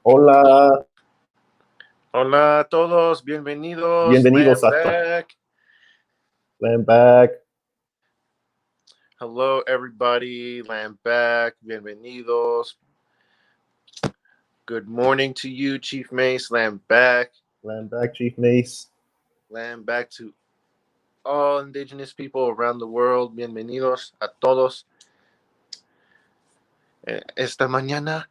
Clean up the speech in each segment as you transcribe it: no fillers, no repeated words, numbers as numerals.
Hola. Hola a todos, bienvenidos. Bienvenidos Land back. Hello everybody, land back, bienvenidos. Good morning to you, Chief Mace, land back. Land back, Chief Mace. Land back to all indigenous people around the world. Bienvenidos a todos. Esta mañana,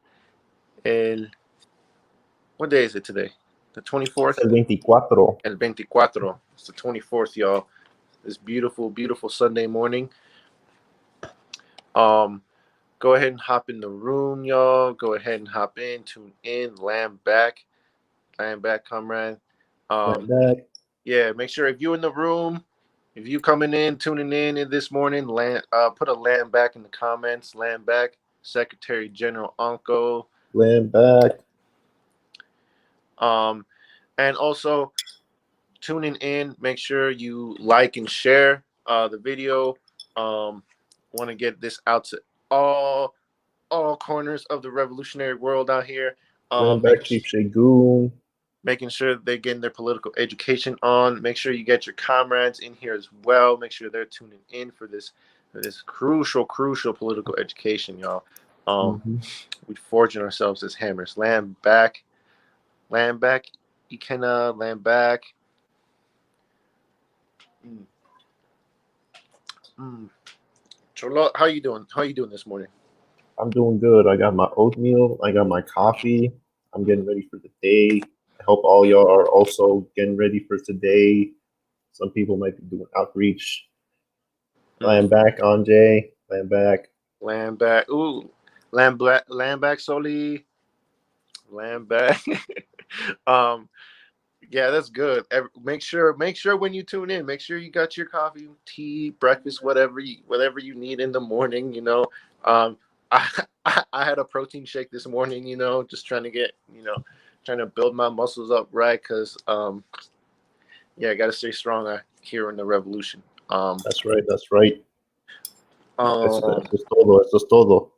what day is it today? The 24th? El 24. El 24. It's the 24th, y'all. This beautiful, beautiful Sunday morning. Go ahead and hop in the room, y'all. Go ahead and hop in, tune in, land back, comrade. Land back. Yeah, make sure if you're in the room, if you coming in, tuning in this morning, put a land back in the comments. Land back, Secretary General Uncle. Land back. And also tuning in, make sure you like and share the video. Want to get this out to all corners of the revolutionary world out here. Land back, Chief Shagoon. Making sure they're getting their political education on. Make sure you get your comrades in here as well. Make sure they're tuning in for this crucial political education, y'all. We're forging ourselves as hammers. Land back, Ikena, land back. Cholo, how you doing? How you doing this morning? I'm doing good. I got my oatmeal. I got my coffee. I'm getting ready for the day. I hope all y'all are also getting ready for today. Some people might be doing outreach. Land back, Anjay. Land back. Land back. Ooh, land back, Soli. Land back. Yeah, that's good. Make sure when you tune in, make sure you got your coffee, tea, breakfast, whatever you need in the morning. You know, I had a protein shake this morning. You know, just trying to build my muscles up, right? Because yeah, I got to stay strong here in the revolution. That's right. Eso es todo.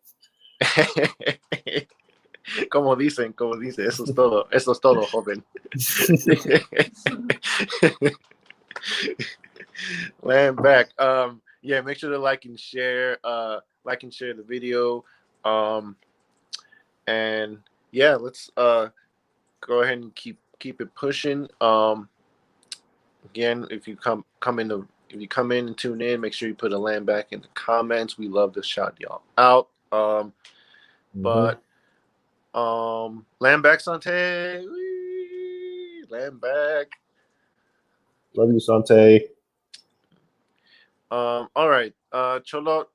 Como dice, eso es todo, joven. Land back. Yeah, make sure to like and share the video. And yeah, let's go ahead and keep it pushing. Again, if you come in and tune in, make sure you put a land back in the comments. We love to shout y'all out. But land back, Sante. Land back. Love you, Sante. All right, Cholo,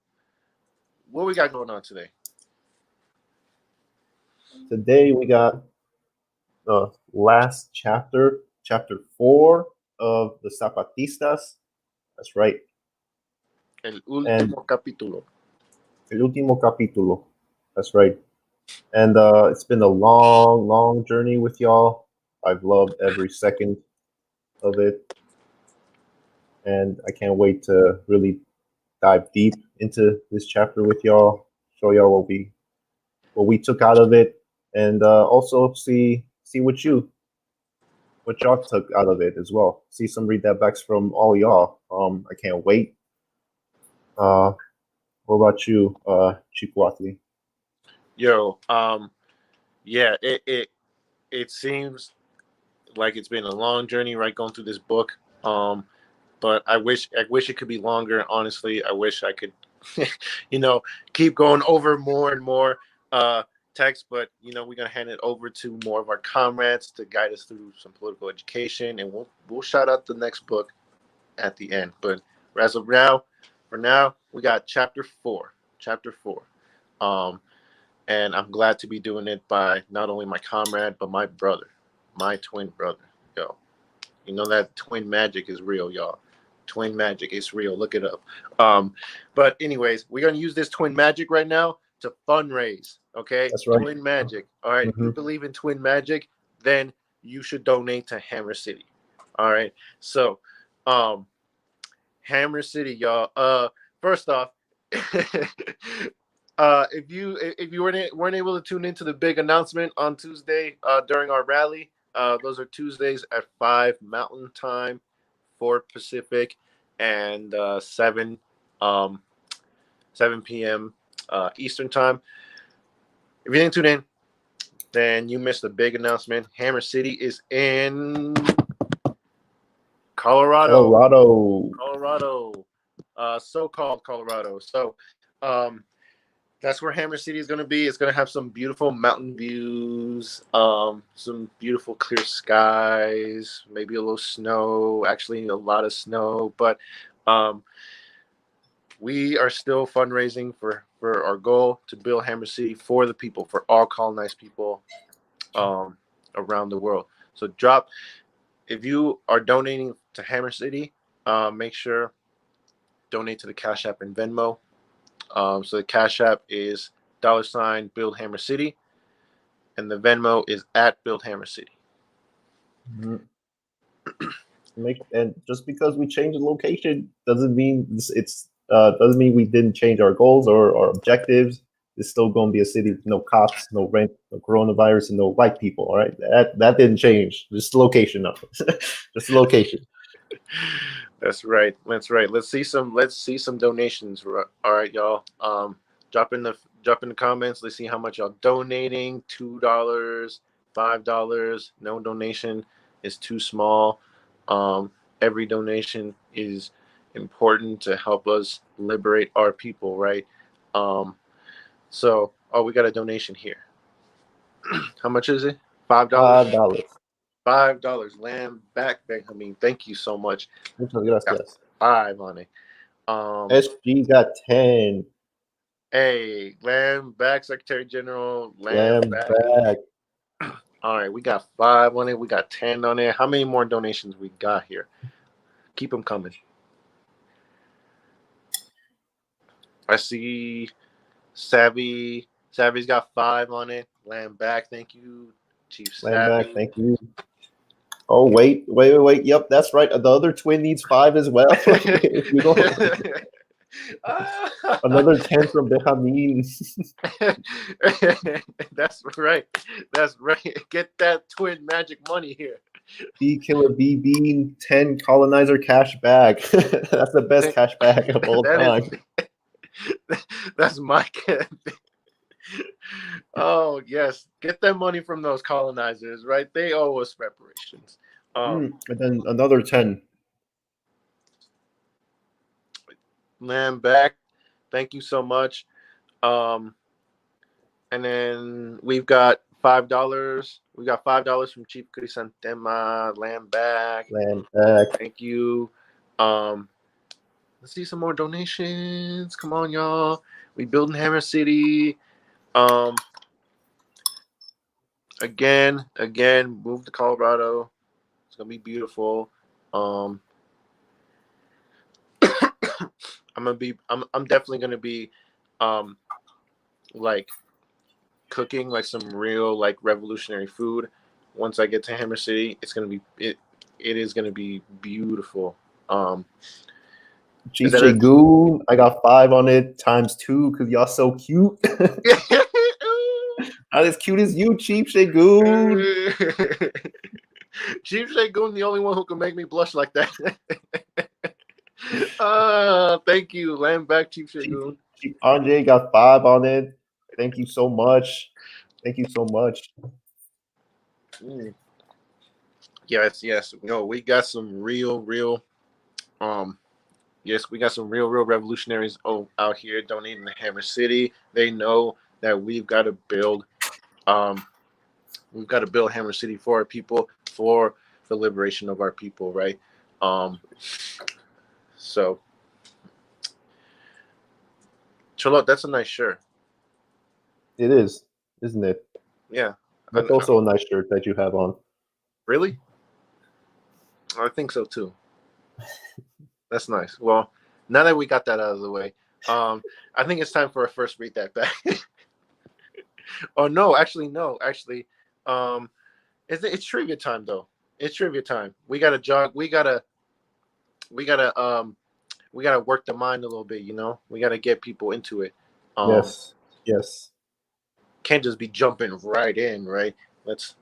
what we got going on today? Today we got the last chapter 4 of the Zapatistas. That's right. El último capítulo. El último capítulo. That's right. And it's been a long journey with y'all. I've loved every second of it. And I can't wait to really dive deep into this chapter with y'all, show y'all what we took out of it, and also see what y'all took out of it as well. See some read that backs from all y'all. I can't wait. What about you, Chikwatli? Yo, yeah, it seems like it's been a long journey, right, going through this book. But I wish it could be longer. Honestly, I wish I could, keep going over more and more text. But we're gonna hand it over to more of our comrades to guide us through some political education, and we'll shout out the next book at the end. But as of now, for now, we got chapter 4. Chapter 4. And I'm glad to be doing it by not only my comrade, but my brother, my twin brother. Yo, you know that twin magic is real, y'all. Twin magic is real. Look it up. But anyways, we're gonna use this twin magic right now to fundraise. Okay, That's right. twin magic. All right, if you believe in twin magic, then you should donate to Hammer City. All right. So, Hammer City, y'all. First off, if you weren't able to tune into the big announcement on Tuesday during our rally, those are Tuesdays at 5 Mountain Time, 4 Pacific, and 7 p.m. Eastern Time. If you didn't tune in, then you missed a big announcement. Hammer City is in Colorado. So-called Colorado. So that's where Hammer City is going to be. It's going to have some beautiful mountain views, some beautiful clear skies, maybe a little snow, actually a lot of snow. But we are still fundraising for our goal to build Hammer City for the people, for all colonized people around the world. So if you are donating to Hammer City, make sure donate to the Cash App and Venmo. So the Cash App is $ Build Hammer City, and the Venmo is at Build Hammer City. And just because we changed the location doesn't mean doesn't mean we didn't change our goals or our objectives. It's still going to be a city with no cops, no rent, no coronavirus, and no white people. All right, that didn't change. Just the location of it. Just the location. That's right. Let's see some donations. All right, y'all. Drop in the comments. Let's see how much y'all donating. $2, $5. No donation is too small. Every donation is important to help us liberate our people, right? So, we got a donation here. How much is it? $5. $5. Lamb back, Benjamin. Thank you so much. Gracias. 5 on it. SG got 10. Hey, Lamb back, Secretary General. Lamb back. All right, we got 5 on it. We got 10 on it. How many more donations we got here? Keep them coming. I see Savvy. Savvy's got 5 on it. Lamb back. Thank you, Chief Savvy. Lamb back. Thank you. Oh, wait. Yep, that's right. The other twin needs 5 as well. If you don't. Another 10 from Benjamin. That's right. Get that twin magic money here. B Killer B Bean 10 colonizer cash bag. That's the best cash bag of all time. That's my kid. Oh yes, get that money from those colonizers, right? They owe us reparations. And then another 10. Lamb back. Thank you so much. And then we've got $5. We got $5 from Chief Crisantema. Lamb back. Thank you. Let's see some more donations. Come on, y'all. We building Hammer City. Again, move to Colorado. It's gonna be beautiful. I'm definitely gonna be like cooking like some real like revolutionary food. Once I get to Hammer City, it is gonna be beautiful. Chief Shagoon, I got 5 on it times 2 because y'all so cute. Not as cute as you, Chief Shagoon. Chief Shagoon, the only one who can make me blush like that. Thank you, Lamb back, Chief Shagoon. Chief Andre got 5 on it. Thank you so much. Yes. No, we got some real yes, we got some real revolutionaries out here donating to Hammer City. They know that we've got to build Hammer City for our people, for the liberation of our people, right? So Cholo, that's a nice shirt. It is, isn't it? Yeah. That's also a nice shirt that you have on. Really? I think so too. That's nice. Well, now that we got that out of the way, I think it's time for a first read that back. Oh no, actually, no, actually, um, it's trivia time though. It's trivia time. We gotta jog. We gotta, we gotta work the mind a little bit. You know, we gotta get people into it. Um, Yes, yes. can't just be jumping right in, right? Let's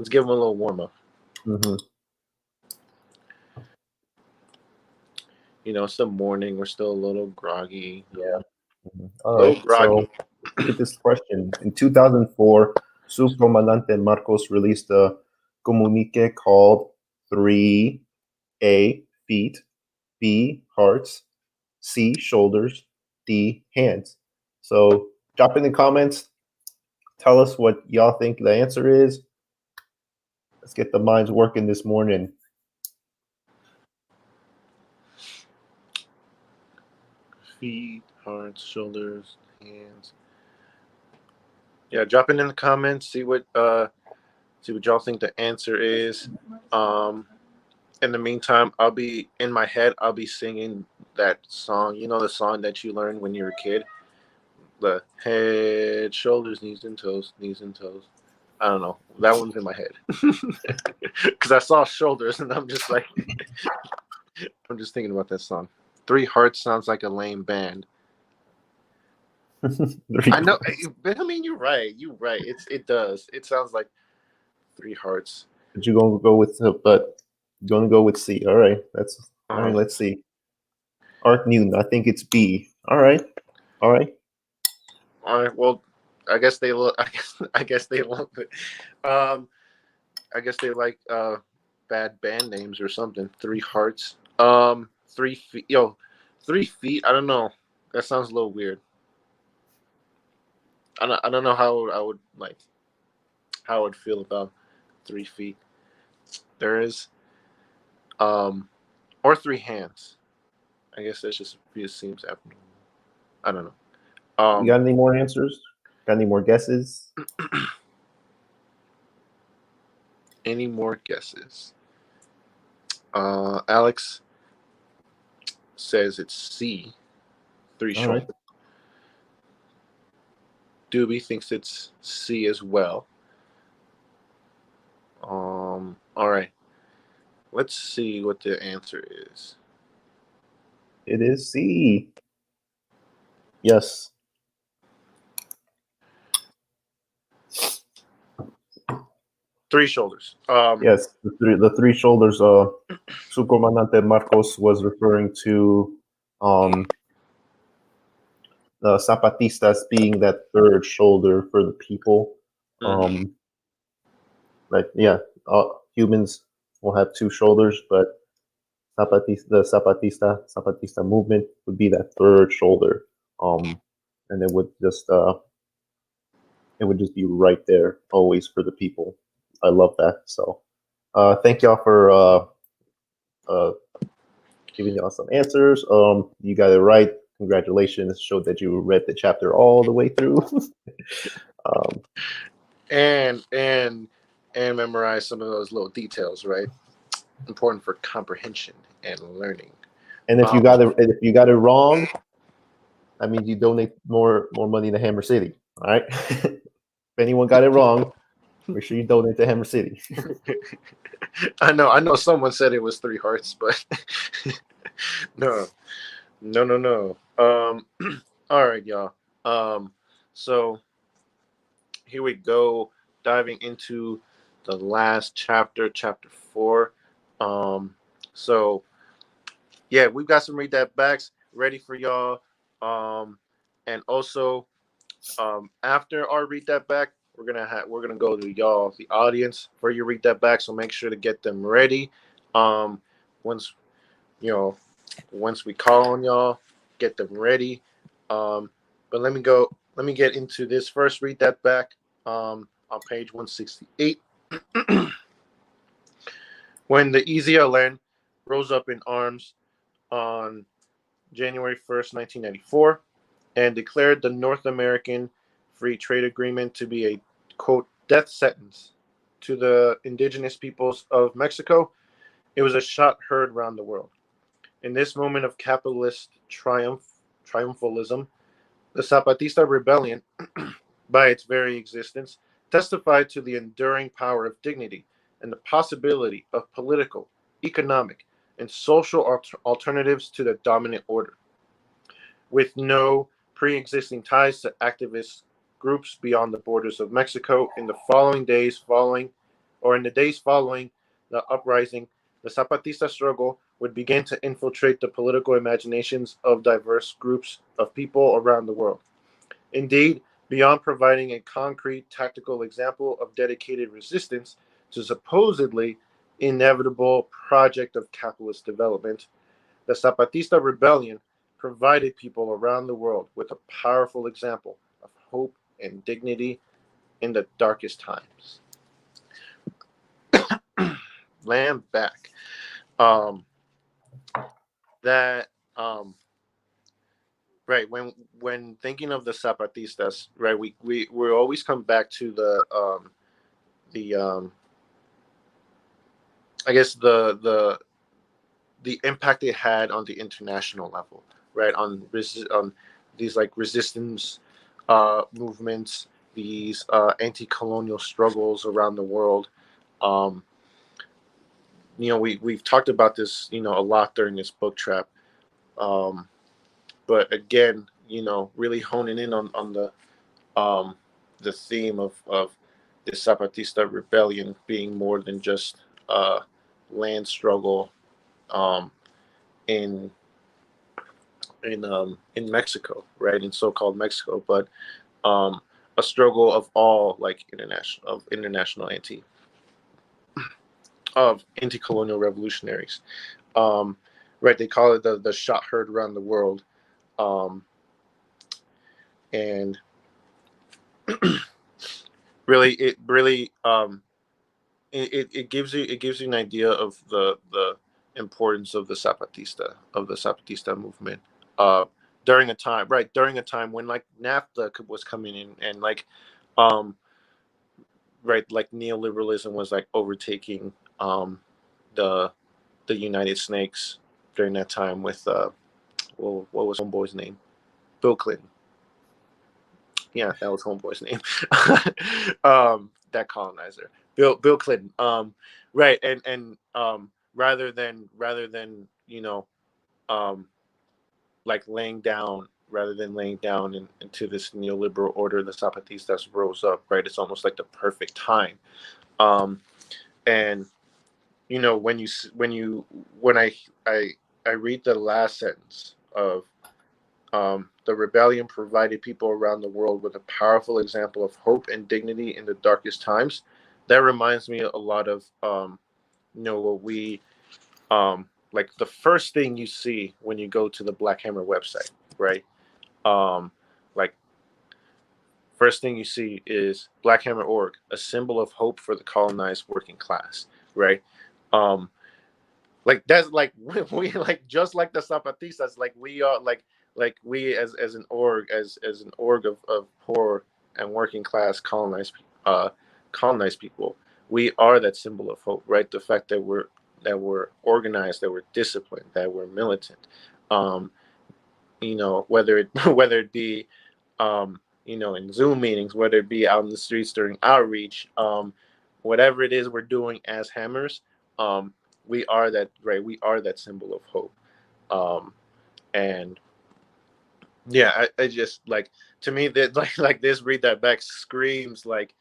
give them a little warm up. Mm-hmm. You know, it's the morning. We're still a little groggy. Yeah. Mhm. All A little right. groggy. So look at this question. In 2004, Subcomandante Marcos released a comunique called 3A, feet, B, hearts, C, shoulders, D, hands. So drop in the comments. Tell us what y'all think the answer is. Let's get the minds working this morning. Feet, hearts, shoulders, hands. Yeah, drop it in the comments. See what y'all think the answer is. Um, in the meantime, I'll be in my head. I'll be singing that song. You know the song that you learned when you were a kid. The head, shoulders, knees and toes, knees and toes. I don't know. That one's in my head because I saw shoulders and I'm just like, I'm just thinking about that song. Three Hearts sounds like a lame band. I know, but I mean, you're right. You're right. It does. It sounds like Three Hearts. But you're gonna go with you're gonna go with C. All right. That's all right. Um, Let's see. Art Newton. I think it's B. All right. All right. all right. Well, I guess they look. I guess they love it. Um, I guess they like bad band names or something. Three Hearts. 3 feet. Yo, 3 feet. I don't know. That sounds a little weird. I don't know how I would like how I would feel about 3 feet. There is or three hands. I guess that's just it seems abnormal. I don't know. You got any more answers? Got any more guesses? Any more guesses? Alex says it's C. Three All right. shoulders. Doobie thinks it's C as well. All right. Let's see what the answer is. It is C. Yes. Three shoulders. Yes. The three shoulders. Subcomandante Marcos was referring to um, the Zapatistas being that third shoulder for the people. Mm-hmm. Like yeah, humans will have two shoulders, but Zapatista movement would be that third shoulder, and it would just be right there always for the people. I love that. So thank y'all for uh, giving y'all some answers. You got it right. Congratulations! Showed that you read the chapter all the way through. um, and and memorize some of those little details, right? Important for comprehension and learning. and if you got it wrong, that means you donate more money to Hammer City. All right. If anyone got it wrong, make sure you donate to Hammer City. I know someone said it was three hearts, but no, no. All right, y'all. So here we go, diving into the last chapter, chapter 4. Um, so yeah, we've got some read that backs ready for y'all. And also, after our read that back, we're gonna go to y'all, the audience, for your read that back. So make sure to get them ready. Um, once you know, once we call on y'all, get them ready. But let me go. Let me get into this first. Read that back. On page 168. When the EZLN rose up in arms on January 1st, 1994, and declared the North American Free Trade Agreement to be a, quote, death sentence to the indigenous peoples of Mexico. It was a shot heard around the world. In this moment of capitalist triumphalism, the Zapatista rebellion, by its very existence, testified to the enduring power of dignity and the possibility of political, economic, and social alternatives to the dominant order. With no pre existing ties to activist groups beyond the borders of Mexico, in the following days following, or in the days following the uprising, the Zapatista struggle would begin to infiltrate the political imaginations of diverse groups of people around the world. Indeed, beyond providing a concrete tactical example of dedicated resistance to supposedly inevitable project of capitalist development, the Zapatista rebellion provided people around the world with a powerful example of hope and dignity in the darkest times. Land back. Um, that right when thinking of the Zapatistas, right, we always come back to the I guess the impact it had on the international level, right? On these like resistance movements, these anti-colonial struggles around the world. Um, we've talked about this, a lot during this book trap. Um, but again, really honing in on the theme of the Zapatista rebellion being more than just land struggle um, in in Mexico, right? In so-called Mexico, but um, a struggle of all like international anti-colonial revolutionaries. Um, right? They call it the shot heard around the world, um, and really it gives you an idea of the importance of the Zapatista movement. Uh, during a time when like NAFTA was coming in, and like um right, like neoliberalism was like overtaking the the United Snakes during that time with well, what was homeboy's name? Bill Clinton. Yeah, that was homeboy's name. That colonizer, Bill Clinton. Right, and rather than um, like laying down into this neoliberal order, the Zapatistas rose up. Right, it's almost like the perfect time. Um, and when I read the last sentence of the rebellion provided people around the world with a powerful example of hope and dignity in the darkest times. That reminds me a lot of what we like the first thing you see when you go to the Black Hammer website, right? Um, like first thing you see is Black Hammer org, a symbol of hope for the colonized working class, right? Um, like that's like we like just like the Zapatistas, like we are like we as an org as an org of poor and working class colonized people, we are that symbol of hope, right? The fact that we're organized, that we're disciplined, that we're militant. um whether it whether it be in Zoom meetings, whether it be out in the streets during outreach, whatever it is we're doing as hammers, um, we are that, right. We are that symbol of hope, and yeah, I just like, to me that like this read that back screams like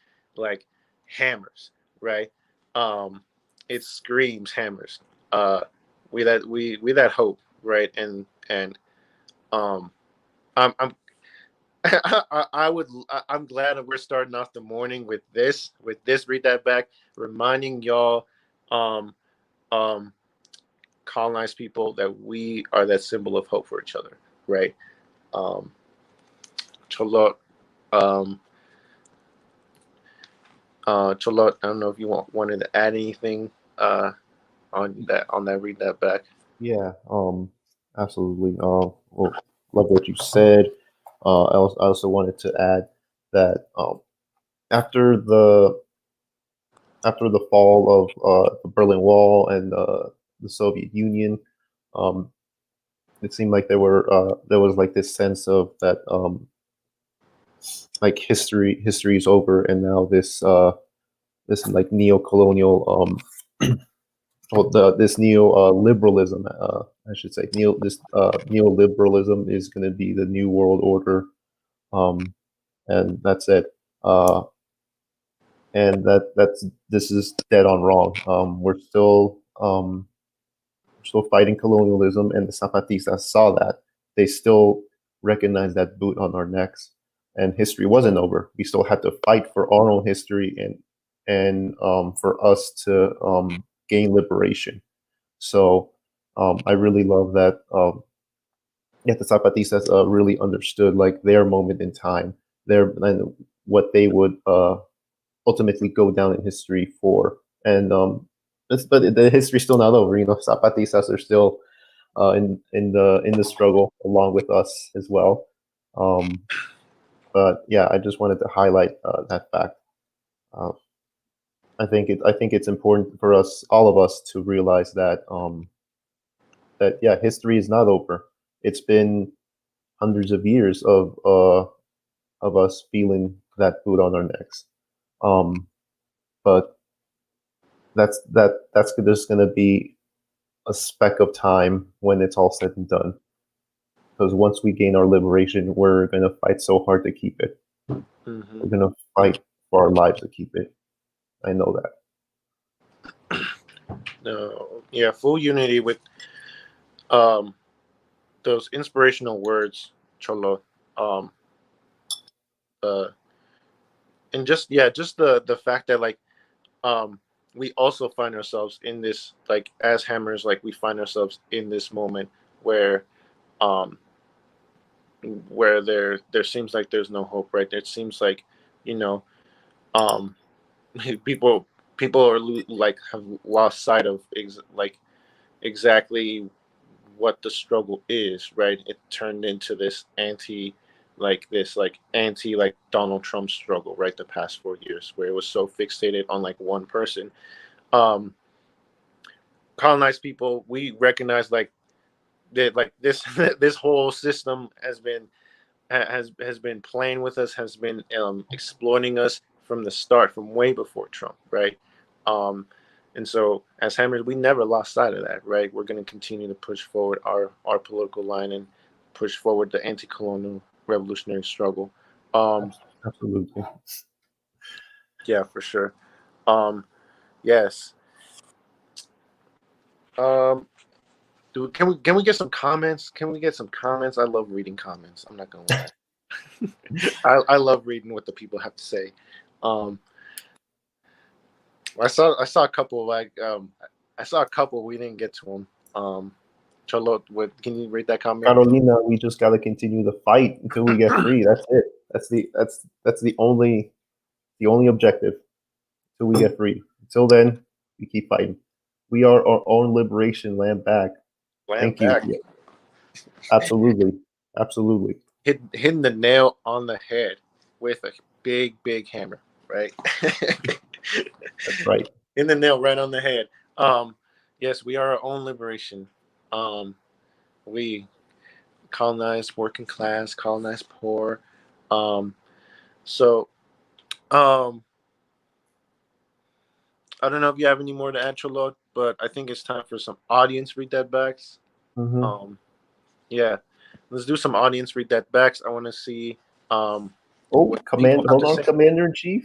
hammers, right? Um, it screams hammers. Uh, we that hope, right? And um, I'm I'm glad that we're starting off the morning with this read that back, reminding y'all, um um colonized people, that we are that symbol of hope for each other, right? um Cholot, um Cholot, I don't know if you wanted to add anything on that read that back. Yeah, absolutely. Well, love what you said. I also wanted to add that after the after the fall of the Berlin Wall and the Soviet Union, um, it seemed like there was like this sense of that like history is over, and now this like neo-colonial well, this neo liberalism, I should say, neoliberalism is going to be the new world order, um, and that's it. Uh, and that's this is dead on wrong. We're still fighting colonialism, and the Zapatistas saw that. They still recognize that boot on our necks, and history wasn't over. We still had to fight for our own history and for us to gain liberation. So I really love that. Yeah, the Zapatistas really understood like their moment in time, their and what they would ultimately go down in history for. And but the history's still not over. You know, Zapatistas are still in the struggle along with us as well. Um, but yeah, I just wanted to highlight that fact. Uh, I think it's important for us, all of us, to realize that that yeah, history is not over. It's been hundreds of years of us feeling that boot on our necks. Um, but that's just going to be a speck of time when it's all said and done. Because once we gain our liberation, we're going to fight so hard to keep it. Mm-hmm. We're going to fight for our lives to keep it. I know that. No, yeah, full unity with um those inspirational words, Cholo. Um, uh, and just yeah, just the fact that like um we also find ourselves in this like as hammers, like we find ourselves in this moment where um there seems like there's no hope, right? It seems like you know um people people are like have lost sight of like exactly what the struggle is, right? It turned into this anti like Donald Trump struggle, right? The past 4 years, where it was so fixated on like one person. Um, Colonized people, we recognize like that, like this this whole system has been playing with us, has been exploiting us from the start, from way before Trump, right? Um, and so, as Hammers, we never lost sight of that, right? We're going to continue to push forward our political line and push forward the anti-colonial revolutionary struggle. Um, Absolutely. yeah, for sure. Um, yes. Um, can we get some comments? Can we get some comments? I love reading comments. I'm not gonna lie. I love reading what the people have to say. Um, I saw a couple like I saw a couple we didn't get to them. Charlotte, what can you rate that comment? Carolina, we just got to continue the fight until we get free. That's it. That's the only objective until we get free. Until then, we keep fighting. We are our own liberation. Land back. Land Thank you. back, Yeah, absolutely, absolutely. hitting the nail on the head with a big hammer, right? That's right. In the nail right on the head. Yes, we are our own liberation. Um, we colonized working class, colonized poor. Um, so um, I don't know if you have any more to add, Charlotte, but I think it's time for some audience read that backs. Mm-hmm. Um, yeah, let's do some audience read that backs. I want to see Oh, what people have hold to on, say. Commander in Chief.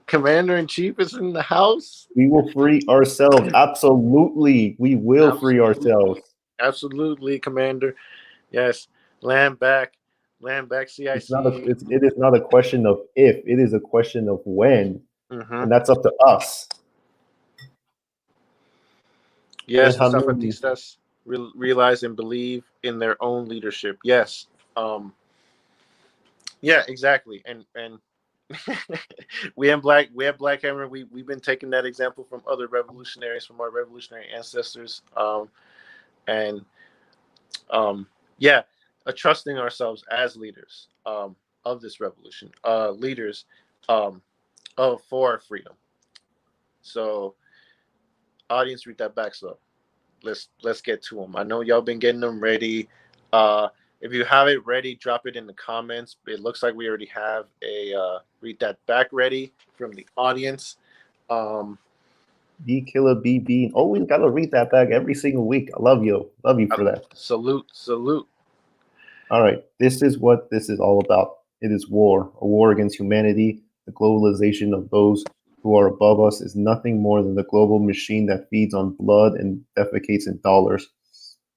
Commander in Chief is in the house. We will free ourselves. Absolutely, we will free Absolutely, ourselves. absolutely, Commander. Yes, land back, land back. It's not a. CIC. It is not a question of if. It is a question of when, Mm-hmm. and that's up to us. Yes, the Benjamin, Zapatistas realize and believe in their own leadership. Yes. Um, yeah, exactly. And we have Black Hammer. We've been taking that example from other revolutionaries, from our revolutionary ancestors. And um, yeah, trusting ourselves as leaders of this revolution, leaders of for our freedom. So, audience, read that back slow. Let's get to them. I know y'all been getting them ready. If you have it ready, drop it in the comments. It looks like we already have a read that back ready from the audience. Um, B Killer BB. Always gotta read that back every single week. I love you. Love you for that. salute, salute. All right. This is what this is all about. It is war, a war against humanity. The globalization of those who are above us is nothing more than the global machine that feeds on blood and defecates in dollars.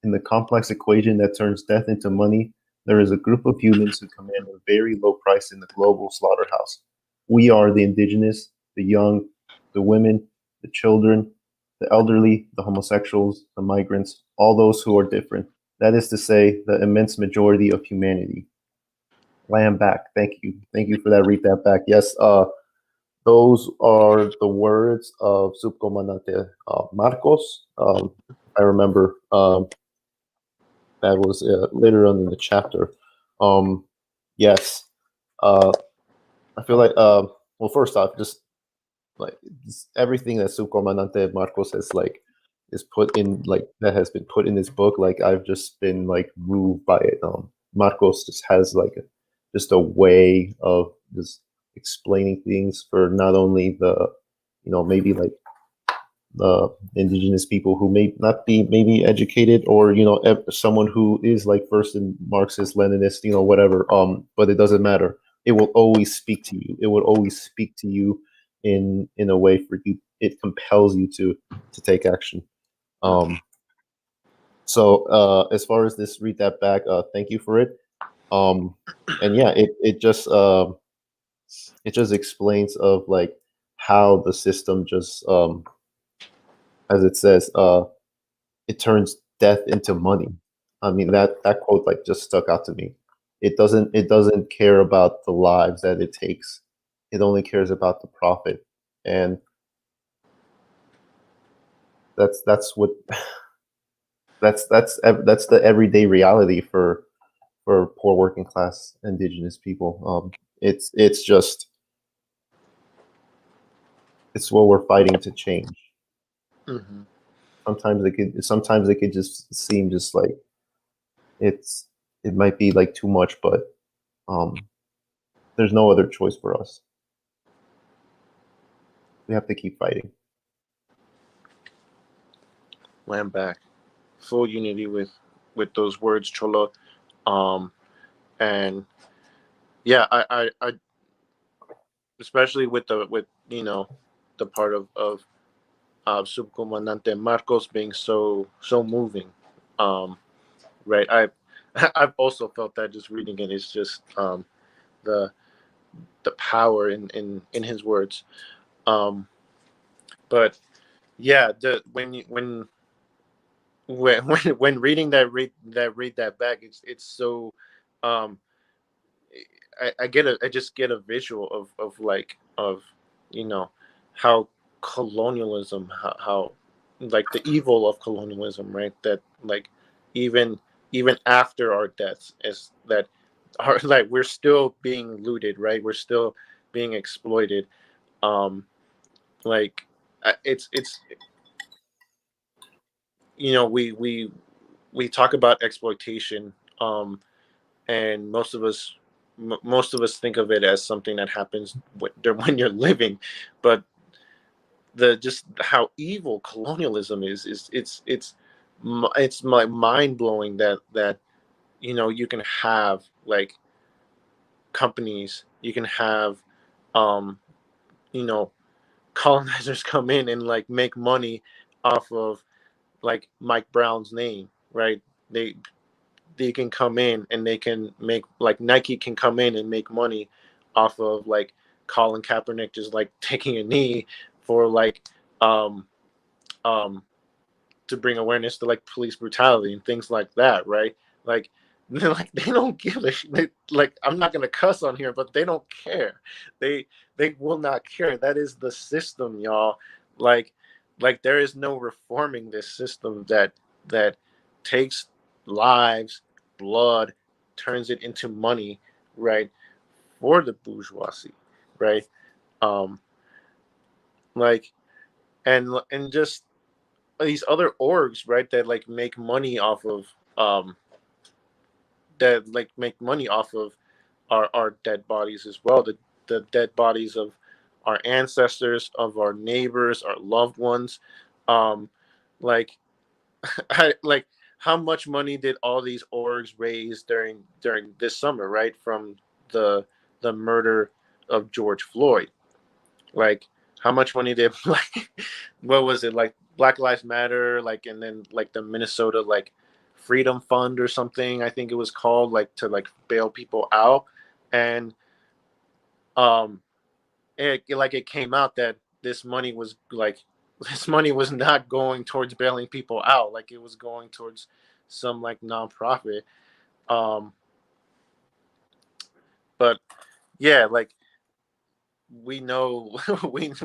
In the complex equation that turns death into money, there is a group of humans who command a very low price in the global slaughterhouse. We are the indigenous, the young, the women, the children, the elderly, the homosexuals, the migrants, all those who are different. That is to say, the immense majority of humanity. Lamb back. Thank you. Thank you for that. Read that back. Yes, those are the words of Subcomandante Marcos. I remember that was later on in the chapter. Um, yes, uh, I feel like, well, first off, just like everything that Subcomandante Marcos has like is put in like that has been put in this book. Like I've just been like moved by it. Marcos just has like just a way of just explaining things for not only the maybe like the indigenous people who may not be maybe educated or someone who is like first in Marxist Leninist whatever but it doesn't matter. It will always speak to you. It will always speak to you in a way for you. It compels you to take action. So as far as this read that back, thank you for it. um and yeah, it just explains of like how the system just as it says it turns death into money. I mean that quote like just stuck out to me. It doesn't care about the lives that it takes. It only cares about the profit. And that's what that's the everyday reality for poor working class indigenous people. It's just it's what we're fighting to change. Mm-hmm. Sometimes it could just seem just like it's it might be like too much, but um there's no other choice for us. We have to keep fighting. Land back. Full unity with those words, Cholo. Um, and yeah, I especially with the part of Subcomandante Marcos being so moving. Um, right. I've also felt that just reading it is just the the power in his words. Um, but yeah, when reading read that back, it's so um, I just get a visual of like of you know how colonialism how like the evil of colonialism, right? That like even even after our deaths is that are like we're still being looted, right? We're still being exploited. um like it's we talk about exploitation, and most of us think of it as something that happens when you're living, but the just how evil colonialism is it's my mind blowing that you can have like companies, you can have um you know colonizers come in and like make money off of like Mike Brown's name, right? They can come in and they can make like Nike can come in and make money off of like Colin Kaepernick just like taking a knee for like um um to bring awareness to like police brutality and things like that, right? Like like they don't give a like I'm not gonna cuss on here, but they don't care. They they will not care. That is the system, y'all. Like there is no reforming this system that takes lives, blood. turns it into money, right, for the bourgeoisie, right? Um, like and just these other orgs, right, that like make money off of our dead bodies as well. The dead bodies of our ancestors, of our neighbors, our loved ones. Um, like like how much money did all these orgs raise during this summer, right? From the the murder of George Floyd. Like how much money did like what was it, like Black Lives Matter, like, and then like the Minnesota like Freedom Fund or something, I think it was called, like to like bail people out. And um like it came out that this money was like this money was not going towards bailing people out, like it was going towards some like nonprofit. um but yeah, like we know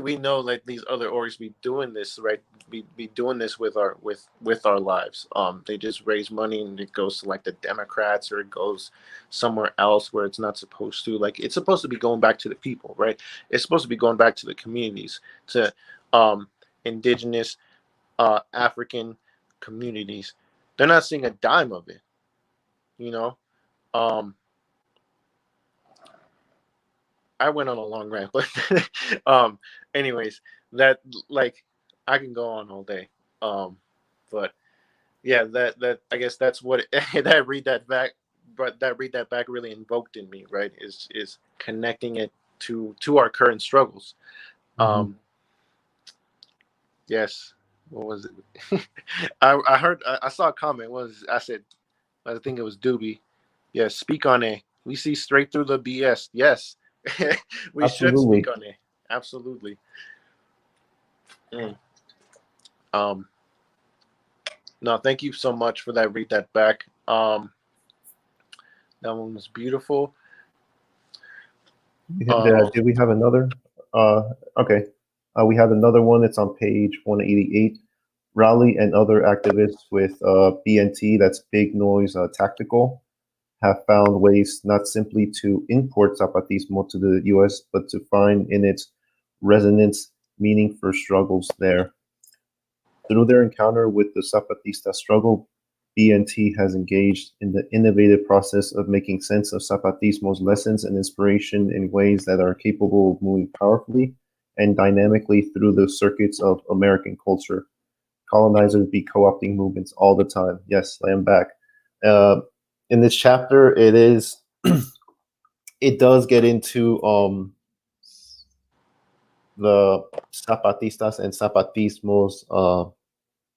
we know like these other orgs be doing this, right, be doing this with our lives. They just raise money and it goes to like the Democrats, or it goes somewhere else where it's not supposed to. Like it's supposed to be going back to the people, right? It's supposed to be going back to the communities, to um indigenous African communities. They're not seeing a dime of it, you know. um I went on a long rant, but um, anyways, that like I can go on all day. Um, but yeah, that I guess that's what that read that back, but that read that back really invoked in me, right? Is connecting it to our current struggles. Mm-hmm. Um, yes, what was it? I heard I saw a comment. What was I said? I think it was Doobie. Yes, speak on it. We see straight through the BS. Yes, we should speak Absolutely. on it. Absolutely. Mm. Um, no, thank you so much for that. Read that back. That one was beautiful. Um, Did we have another? Uh, okay. We have another one. It's on page 188. Raleigh and other activists with BNT, that's Big Noise Tactical, have found ways not simply to import Zapatismo to the US, but to find in its resonance meaning for struggles there. Through their encounter with the Zapatista struggle, BNT has engaged in the innovative process of making sense of Zapatismo's lessons and inspiration in ways that are capable of moving powerfully and dynamically through the circuits of American culture. Colonizers be co-opting movements all the time. Yes, I am back. Uh, in this chapter, it does get into the Zapatistas and Zapatismo's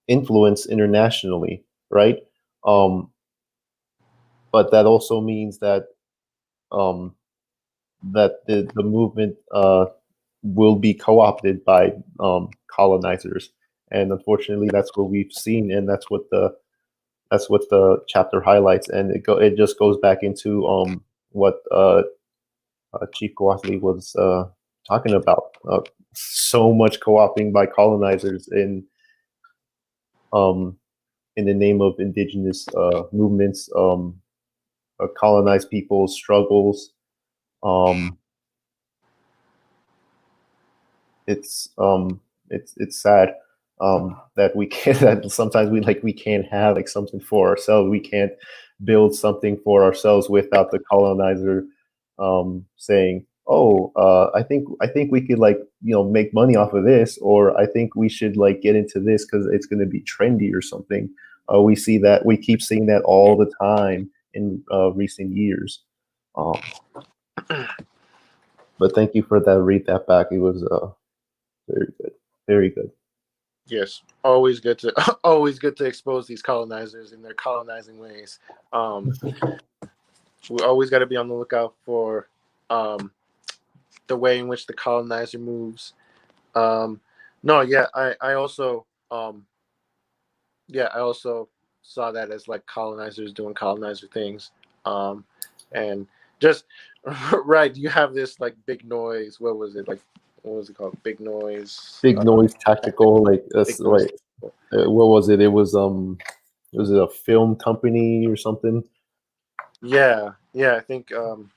influence internationally, right? Um, but that also means that um, that the movement will be co-opted by colonizers, and unfortunately, that's what we've seen, and that's what the chapter highlights, and it just goes back into what Chief Kowalski was talking about. So much co-opting by colonizers um, in the name of indigenous movements, colonized people's struggles. Um, it's it's sad that we can't that sometimes we can't have like something for ourselves. We can't build something for ourselves without the colonizer saying, "Oh, I think we could like make money off of this, or I think we should like get into this because it's going to be trendy or something." We keep seeing that all the time in recent years. Um, but thank you for that. Read that back. It was very good. Very good. yes, always good to always good to expose these colonizers in their colonizing ways. Um, we always got to be on the lookout for um, the way in which the colonizer moves. No, yeah, I also yeah, I also saw that as like colonizers doing colonizer things. And just right, you have this like big noise. What was it like? What was it called? Big noise. Big Noise Tactical, like Big noise. like what was it? It was a film company or something. Yeah, yeah. I think um,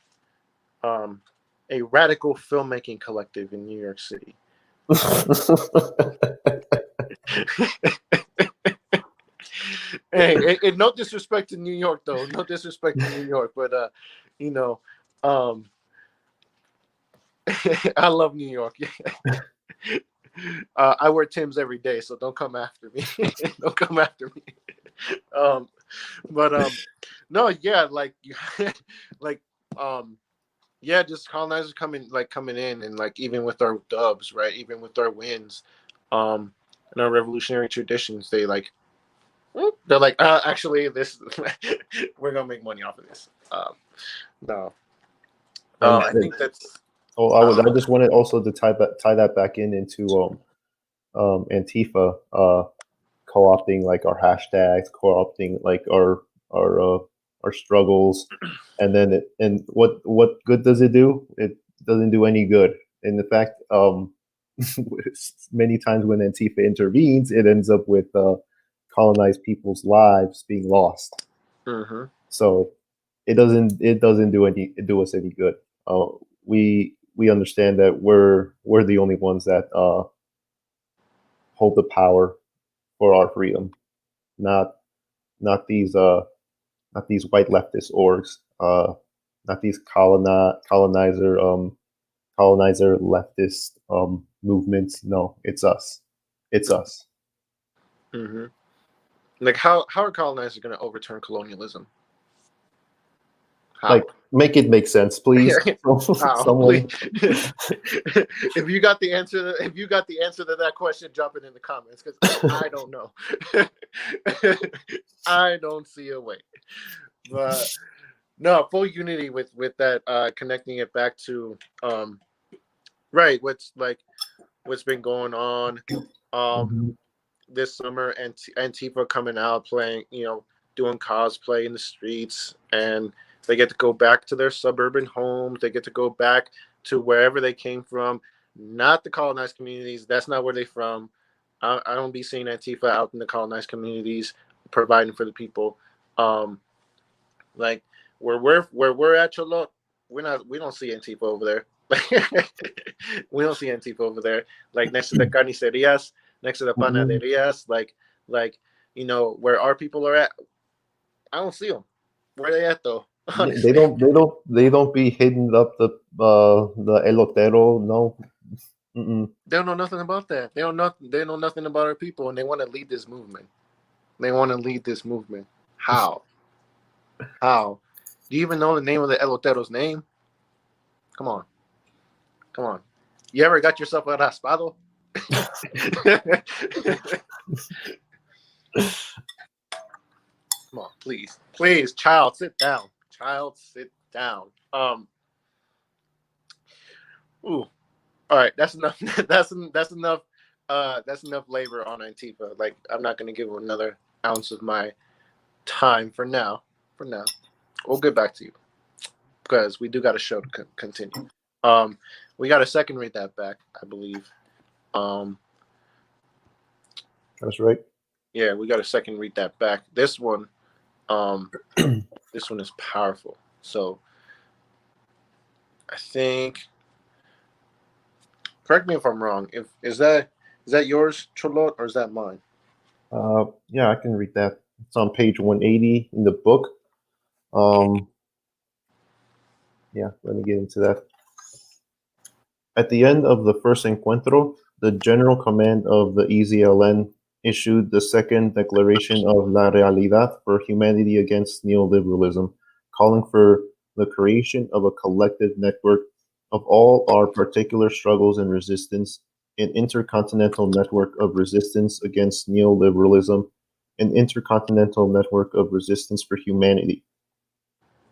a radical filmmaking collective in New York City. Hey, no disrespect to New York, though. No disrespect to New York, but you know, um, I love New York. I wear Tim's every day, so don't come after me. Don't come after me. Um, but no, yeah, like, like, yeah, just colonizers coming in, and like even with our dubs, right? Even with our wins, and our revolutionary traditions, they're like, actually, this we're gonna make money off of this. No, And I think that's. oh, I just wanted also to tie that back into Antifa co-opting like our hashtags, co-opting like our our struggles, and then what good does it do? It doesn't do any good. And in fact, many times when Antifa intervenes, it ends up with colonized people's lives being lost. Mm-hmm. So it doesn't do us any good. Uh, we understand that we're the only ones that hold the power for our freedom, not not these not these white leftist orgs, not these colonizer leftist movements. No, it's us. It's us. Mm-hmm. Like, how are colonizers going to overturn colonialism? Like, How? make it make sense, please. How? Please. Someone. If you got the answer, if you got the answer to that question, drop it in the comments, because I don't know. I don't see a way. But no, full unity with that, connecting it back to right, what's been going on Mhm. this summer, and Antifa coming out playing, doing cosplay in the streets, and they get to go back to their suburban homes. They get to go back to wherever they came from, not the colonized communities. That's not where they're from. I don't be seeing Antifa out in the colonized communities providing for the people. Um, like, where we're at, Cholo, we don't see Antifa over there. We don't see Antifa over there. Like, next to the carnicerias, next to the Mhm. panaderias, like where our people are at. I don't see them. Where are they at, though? They Honestly, don't. They don't be hitting up the elotero. No. Mm-mm. they don't know nothing about that. They know nothing about our people, and they want to lead this movement. They want to lead this movement. How? How? Do you even know the name of the elotero's name? Come on, come on. You ever got yourself a raspado? Come on, please, please, child, sit down. Child, sit down. Ooh, all right, that's enough. That's enough. That's enough labor on Antifa. Like, I'm not gonna give him another ounce of my time for now. For now, we'll get back to you because we do got a show to continue. Um, we got a second read that back, I believe. Um, That's right. yeah, we got a second read that back. Um, this one is powerful. So I think, correct me if I'm wrong. If is that yours, Cholot, or is that mine? Yeah, I can read that. It's on page 180 in the book. Um, yeah, let me get into that. At the end of the first encuentro, the general command of the EZLN issued the second declaration of La Realidad for Humanity Against Neoliberalism, calling for the creation of a collective network of all our particular struggles and resistance, an intercontinental network of resistance against neoliberalism, an intercontinental network of resistance for humanity,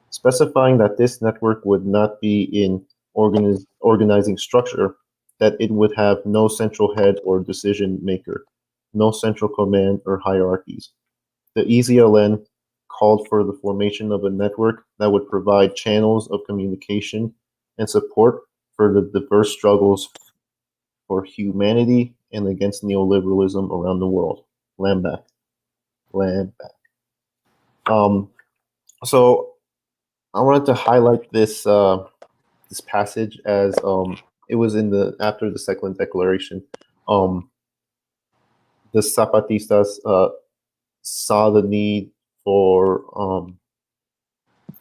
specifying that this network would not be in organizing structure, that it would have no central head or decision maker, no central command or hierarchies. The EZLN called for the formation of a network that would provide channels of communication and support for the diverse struggles for humanity and against neoliberalism around the world. Land back. Land back. Um, so I wanted to highlight this passage as it was in the after the Second Declaration. Um, the Zapatistas saw the need for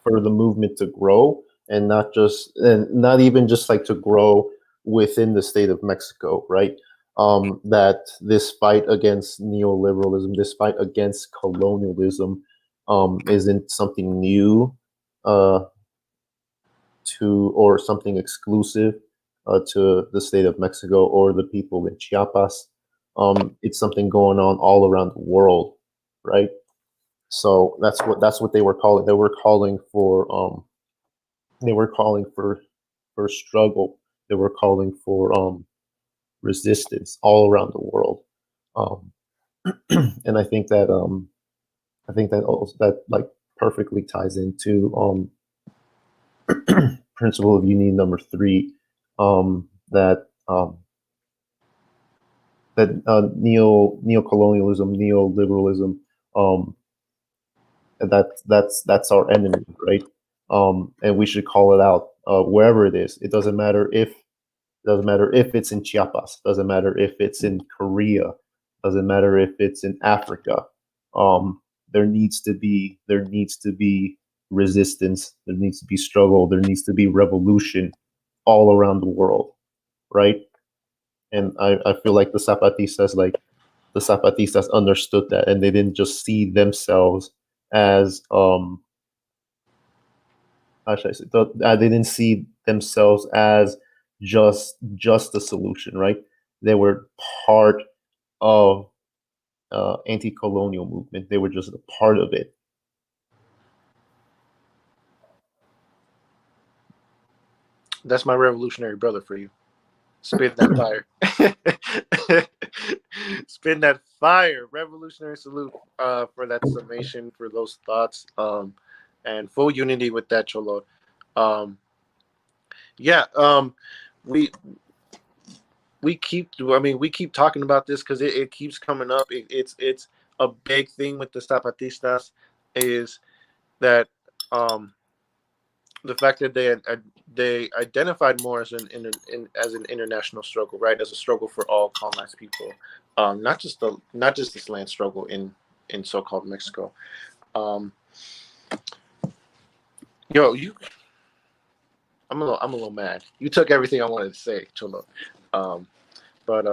the movement to grow, and not even just like to grow within the state of Mexico, right? That this fight against neoliberalism, this fight against colonialism, isn't something new uh, to or something exclusive to the state of Mexico or the people in Chiapas. It's something going on all around the world, right? So that's what they were calling. They were calling for struggle. They were calling for resistance all around the world. Um, and I think that also that like perfectly ties into principle of union number three, that neocolonialism, neoliberalism, um, that's our enemy, right? And we should call it out wherever it is. Doesn't matter if it's in Chiapas. Doesn't matter if it's in Korea. Doesn't matter if it's in Africa. There needs to be resistance. There needs to be struggle. There needs to be revolution all around the world, right? And I feel like the Zapatistas understood that, and they didn't just see themselves as how should I say, they didn't see themselves as just a solution, right? They were part of anti-colonial movement. They were just a part of it. That's my revolutionary brother for you. Spit that fire. Spin that fire. Revolutionary salute for that summation, for those thoughts, and full unity with that, Cholo. Um, yeah, we we keep talking about this because it keeps coming up. It's a big thing with the Zapatistas is that um, the fact that they identified more as as an international struggle, right? As a struggle for all colonized people, not just this land struggle in so-called Mexico. Um, yo, you, I'm a little mad. You took everything I wanted to say, Cholo. Um, but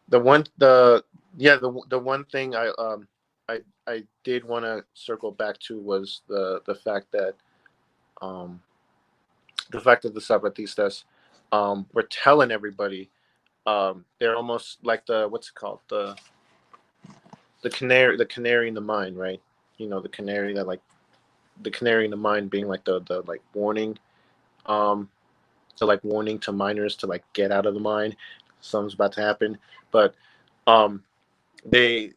the one the yeah the one thing I did want to circle back to was um the fact that the Zapatistas were telling everybody, they're almost like the what's it called, the canary in the mine, right? You know, the canary that like the canary in the mine being like the like warning, um to like warning to miners to like get out of the mine, something's about to happen. But um they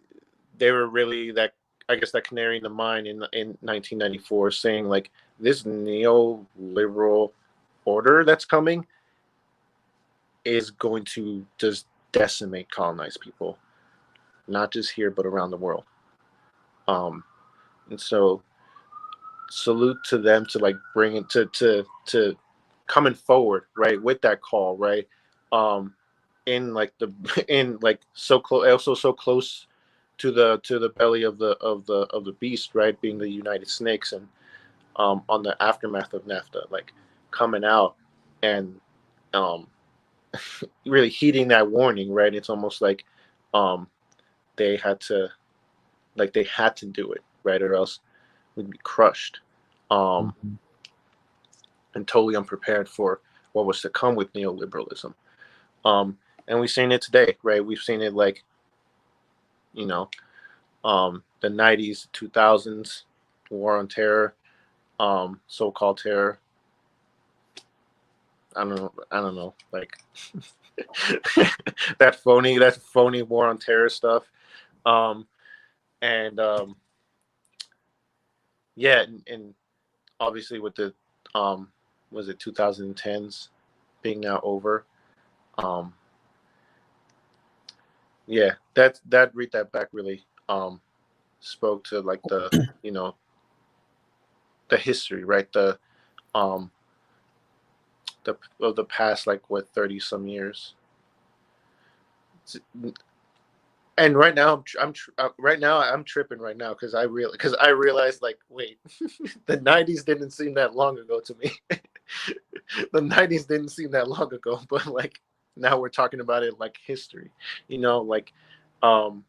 they were really that, I guess, that canary in the mine in 1994, saying like this neoliberal order that's coming is going to just decimate colonized people, not just here but around the world. Um, and so salute to them to like bring it to coming forward right with that call, right? Um, in like the in like so close, also so close to the belly of the beast, right? Being the United Snakes, and on the aftermath of NAFTA, like coming out and um really heeding that warning, right? It's almost like um, they had to they had to do it, right, or else we'd be crushed, um, Mhm. and totally unprepared for what was to come with neoliberalism. Um, and we've seen it today, right? We've seen it like you know the '90s, 2000s, war on terror, so-called terror. I don't know, like that phony war on terror stuff. Um, and yeah, and obviously with the um was it 2010s being now over. um yeah, that read that back really spoke to like the you know history, right? Um the of the past, like, what, 30 some years. And right now right now I'm tripping right now because I realized, like, wait, the 90s didn't seem that long ago to me. The 90s didn't seem that long ago, but, like, now we're talking about it like history, like, um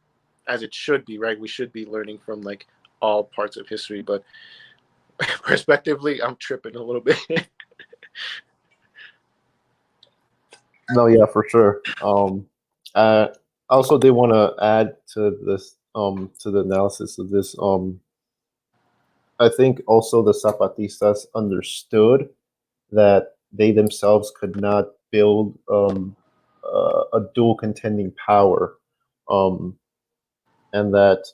as it should be, right? We should be learning from, like, all parts of history, but perspectively I'm tripping a little bit. No, yeah, for sure. I also did want to add to this, to the analysis of this. I think also the Zapatistas understood that they themselves could not build a dual contending power, um, and that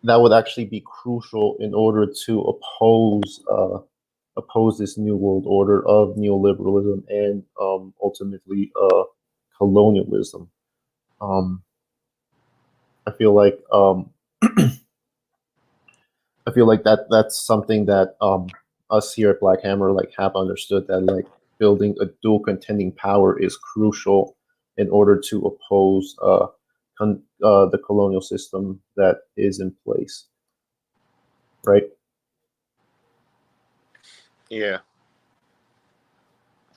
would actually be crucial in order to oppose this new world order of neoliberalism and ultimately colonialism. Um, I feel like I feel like that's something that us here at Black Hammer like have understood, that like building a dual contending power is crucial in order to oppose the colonial system that is in place, right? Yeah,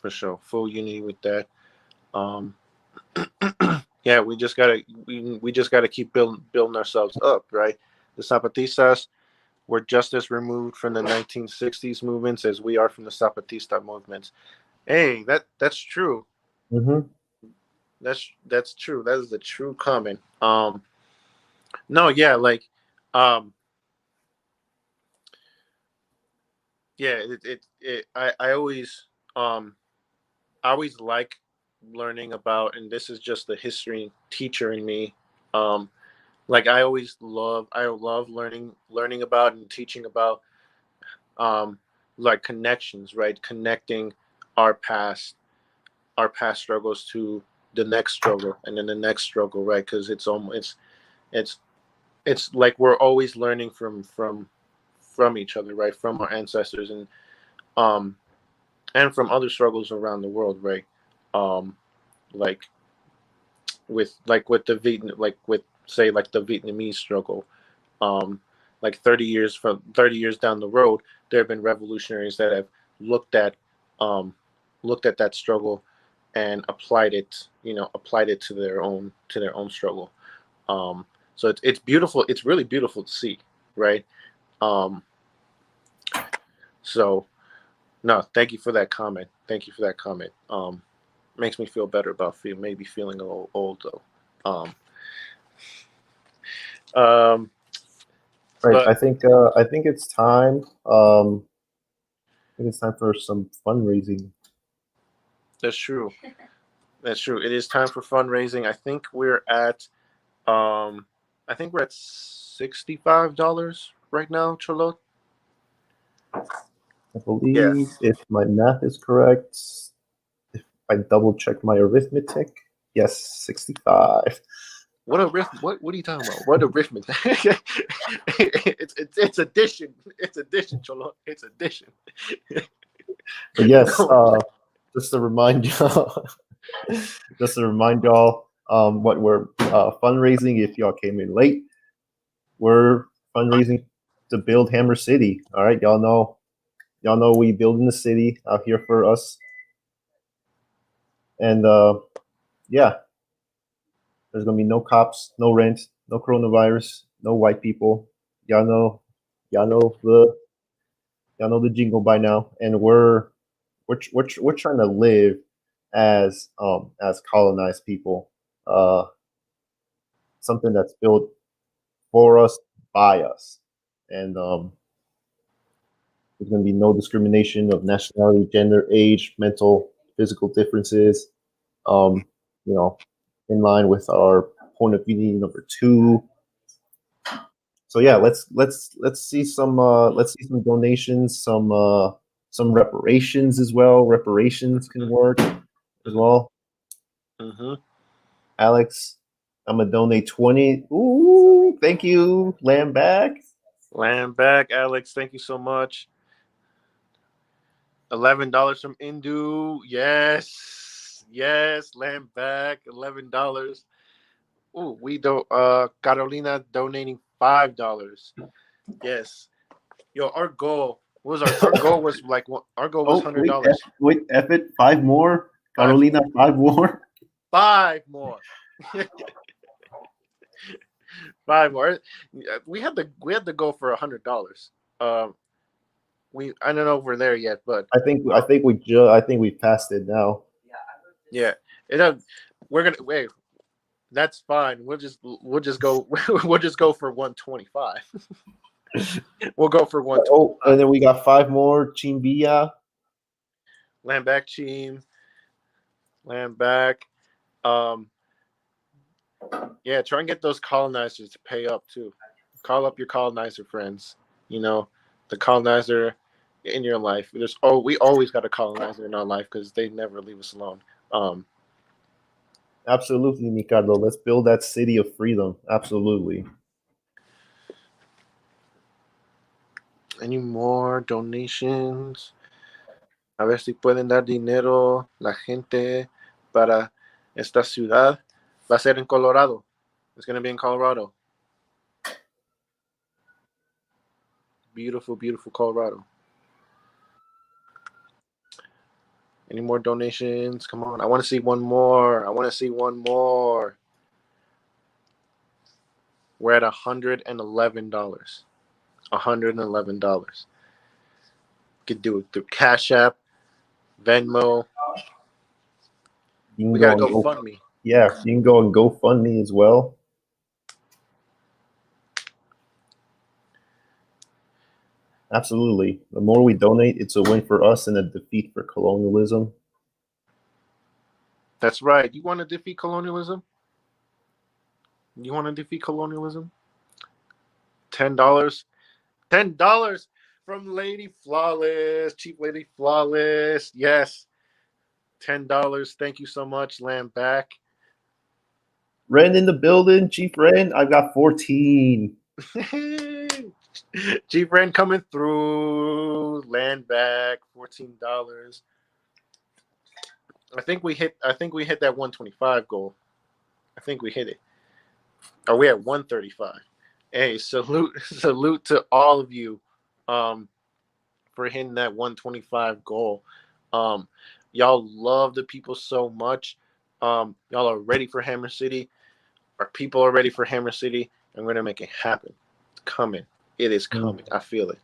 for sure, full unity with that. um yeah, we just gotta keep building ourselves up, right? The Zapatistas were just as removed from the 1960s movements as we are from the Zapatista movements. Hey, that's true. Mm-hmm. That's true. That is the true comment. No, yeah, like, um, yeah, um, I always like learning about, and this is just the history teacher in me. Um, like, I love learning about and teaching about, um, like, connections, right? Connecting our past struggles to the next struggle, and then the next struggle, right? Because it's it's like we're always learning from each other, right? From our ancestors, um and from other struggles around the world, right? um like with the Vietnam, like, with, say, like, the Vietnamese struggle. um like, 30 years down the road, there have been revolutionaries that have looked at um that struggle and applied it to their own struggle. So it's beautiful. It's really beautiful to see, right? um so, no, thank you for that comment. Thank you for that comment. Makes me feel better about maybe feeling a little old, though. um um Right. but I think it's time. I think it's time for some fundraising. that's true. That's true. It is time for fundraising. Um I think we're at $65 right now, Charlotte. I believe, Yes. if my math is correct, if I double check my arithmetic, yes, 65. What are you talking about? What arithmetic? It's addition. It's addition, Charlotte. It's addition. But yes, No. just to remind y'all, just to remind y'all, what we're fundraising. If y'all came in late, we're fundraising to build Hammer City. All right, y'all know we building the city out here for us, and yeah, there's gonna be no cops, no rent, no coronavirus, no white people. Y'all know, y'all know the y'all know the jingle by now, and we're trying to live as colonized people, uh, something that's built for us, by us, and there's going to be no discrimination of nationality, gender, age, mental, physical differences. Um, you know, in line with our point of view number 2. So yeah, let's see some donations, some reparations as well. Reparations can work as well. Mm-hmm. Alex, I'm gonna donate 20. Ooh, thank you, Lamb Bag. Land back, Alex. Thank you so much. $11 from Indu. Yes. Yes. Land back. $11. Oh, we don't Carolina donating $5. Yes. Yo, our goal was our goal was like our goal was Oh, $100. wait, F it. Five more. Five Carolina, five more. five more. Five more. We had to go for $100. I don't know if we're there yet, but I think we passed it now. yeah, it. We're gonna wait. That's fine. We'll just go. We'll just go for 125. We'll go for Oh, 125. and then we got five more. Chimbia. Land back, team. Land back. Um, yeah, try and get those colonizers to pay up too. Call up your colonizer friends. You know, the colonizer in your life. We always got a colonizer in our life because they never leave us alone. Absolutely, Ricardo. Let's build that city of freedom. Absolutely. Any more donations? A ver si pueden dar dinero la gente para esta ciudad. Va a ser en Colorado. It's going to be in Colorado. Beautiful, beautiful Colorado. Any more donations? Come on. I want to see one more. I want to see one more. We're at $111. $111. Could do it through Cash App, Venmo. We got to go fund me. Yeah, you can go and GoFundMe as well. Absolutely. The more we donate, it's a win for us and a defeat for colonialism. That's right. You want to defeat colonialism? You want to defeat colonialism? $10. $10 from Lady Flawless, Chief Lady Flawless. Yes, $10. Thank you so much. Land back. Ren in the building, Chief Ren. I've got 14. Chief Ren coming through. Land back. $14. I think we hit that 125 goal. I think we hit it. Are we at 135? Hey, salute to all of you for hitting that 125 goal. Y'all love the people so much. Y'all are ready for Hammer City. Our people are ready for Hammer City, and we're gonna make it happen. It's coming. It is coming. I feel it.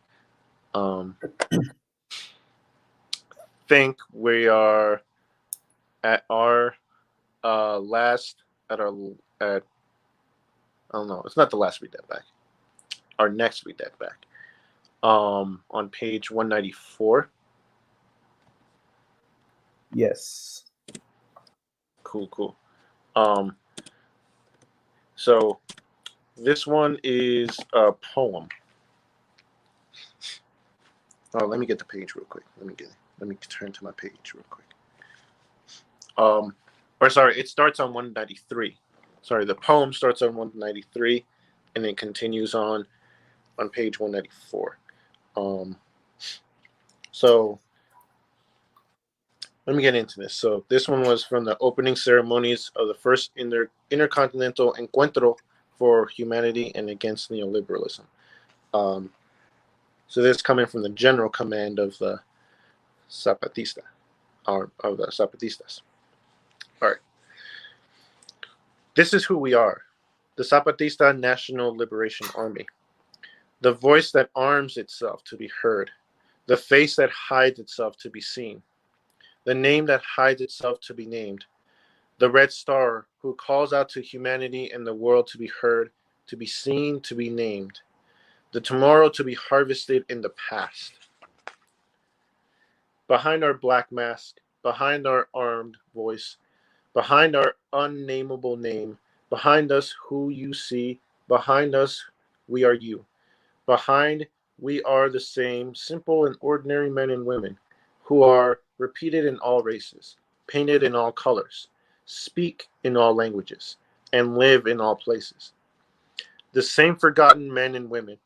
Think we are at our last at our at I don't know. It's not the last read that back. Our next read that back. On page 194. Yes. Cool. So this one is a poem. Oh, let me get the page real quick. Let me turn to my page real quick. It starts on 193. Sorry, the poem starts on 193 and then continues on page 194. So let me get into this. So this one was from the opening ceremonies of the first intercontinental encuentro for humanity and against neoliberalism. So this is coming from the general command of the Zapatista, or of the Zapatistas. All right. This is who we are, the Zapatista National Liberation Army, the voice that arms itself to be heard, the face that hides itself to be seen, the name that hides itself to be named, the red star who calls out to humanity and the world to be heard, to be seen, to be named, the tomorrow to be harvested in the past. Behind our black mask, behind our armed voice, behind our unnameable name, behind us who you see, behind us we are you. Behind we are the same simple and ordinary men and women who are repeated in all races, painted in all colors, speak in all languages, and live in all places. The same forgotten men and women,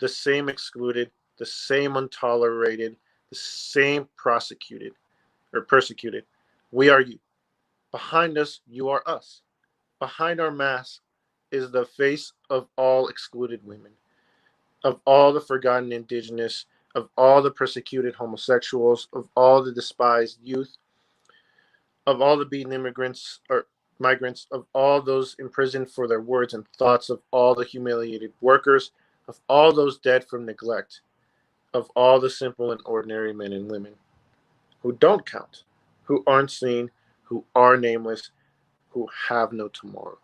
the same excluded, the same untolerated, the same prosecuted or persecuted. We are you. Behind us, you are us. Behind our mask is the face of all excluded women, of all the forgotten indigenous, of all the persecuted homosexuals, of all the despised youth, of all the beaten immigrants or migrants, of all those imprisoned for their words and thoughts, of all the humiliated workers, of all those dead from neglect, of all the simple and ordinary men and women who don't count, who aren't seen, who are nameless, who have no tomorrow.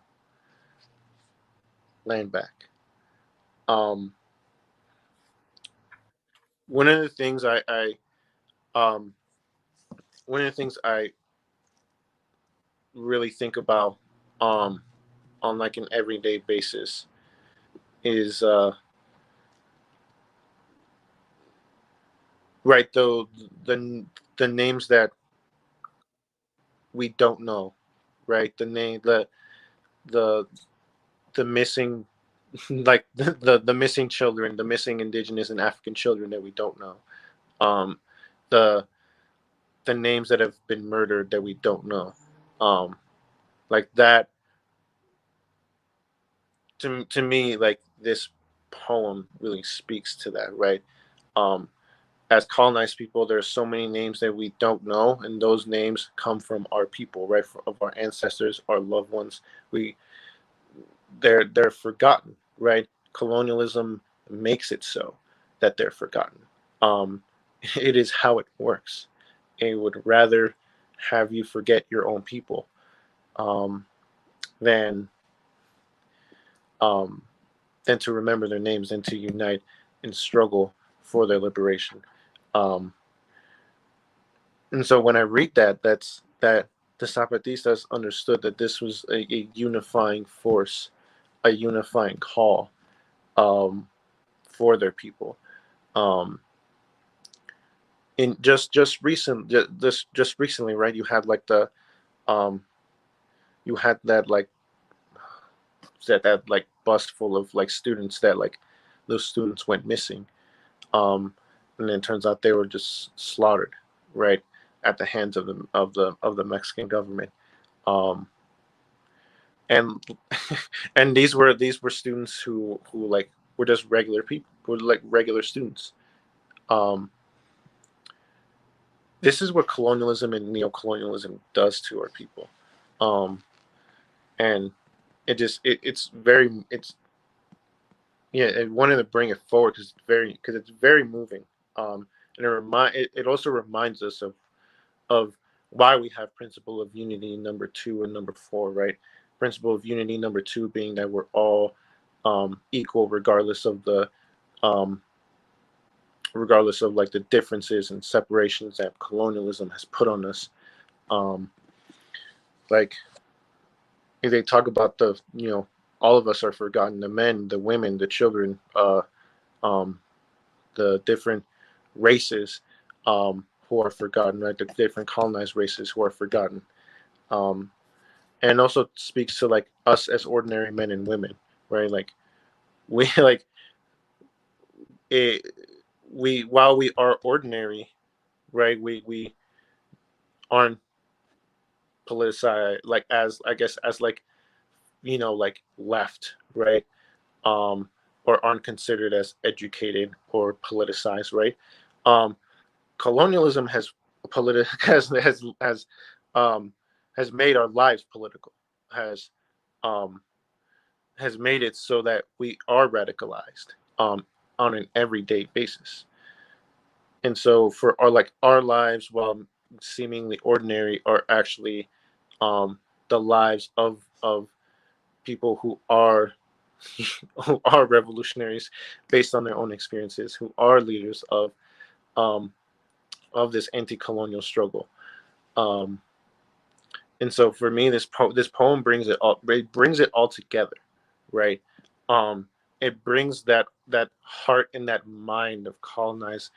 Land back. Um, one of the things um, one of the things I really think about um, on like an everyday basis is right though the names that we don't know, right? The the missing like the missing children, the missing indigenous and African children that we don't know. Um, the the names that have been murdered that we don't know. Um, like that to me, like this poem really speaks to that, right? Um, as colonized people, there's so many names that we don't know, and those names come from our people, right? Of our ancestors, our loved ones. We they're forgotten, right? Colonialism makes it so that they're forgotten. Um, it is how it works. It would rather have you forget your own people um, than um, than to remember their names and to unite and struggle for their liberation. Um, and so when I read that, that's that the Zapatistas understood that this was a unifying force, a unifying call um, for their people. Um, in just recently, right? Um, you had that like that like bus full of like students that like those students went missing, and then it turns out they were just slaughtered, right, at the hands of the Mexican government. Um, and these were students who like were just regular people, were like regular students. Um, this is what colonialism and neocolonialism does to our people, and it's very it's yeah. I wanted to bring it forward because it's very moving, and it also reminds us of why we have principle of unity number 2 and number 4, right? Principle of unity number 2 being that we're all equal um, regardless of like the differences and separations that colonialism has put on us. Um, like they talk about all of us are forgotten: the men, the women, the children, um, the different races who are forgotten, right? The different colonized races who are forgotten. Um, and also speaks to like us as ordinary men and women, right? Like we like it, we while we are ordinary, right? We aren't politicized like as I guess as like like left, right? Um, or aren't considered as educated or politicized, right? Um, colonialism has um, has made our lives political, has um, has made it so that we are radicalized on an everyday basis. And so for our lives, while seemingly ordinary, are actually the lives of people who are who are revolutionaries based on their own experiences, who are leaders um, of this anti-colonial struggle. Um, and so for me, this poem brings it all together, right? It brings that heart and that mind of colonized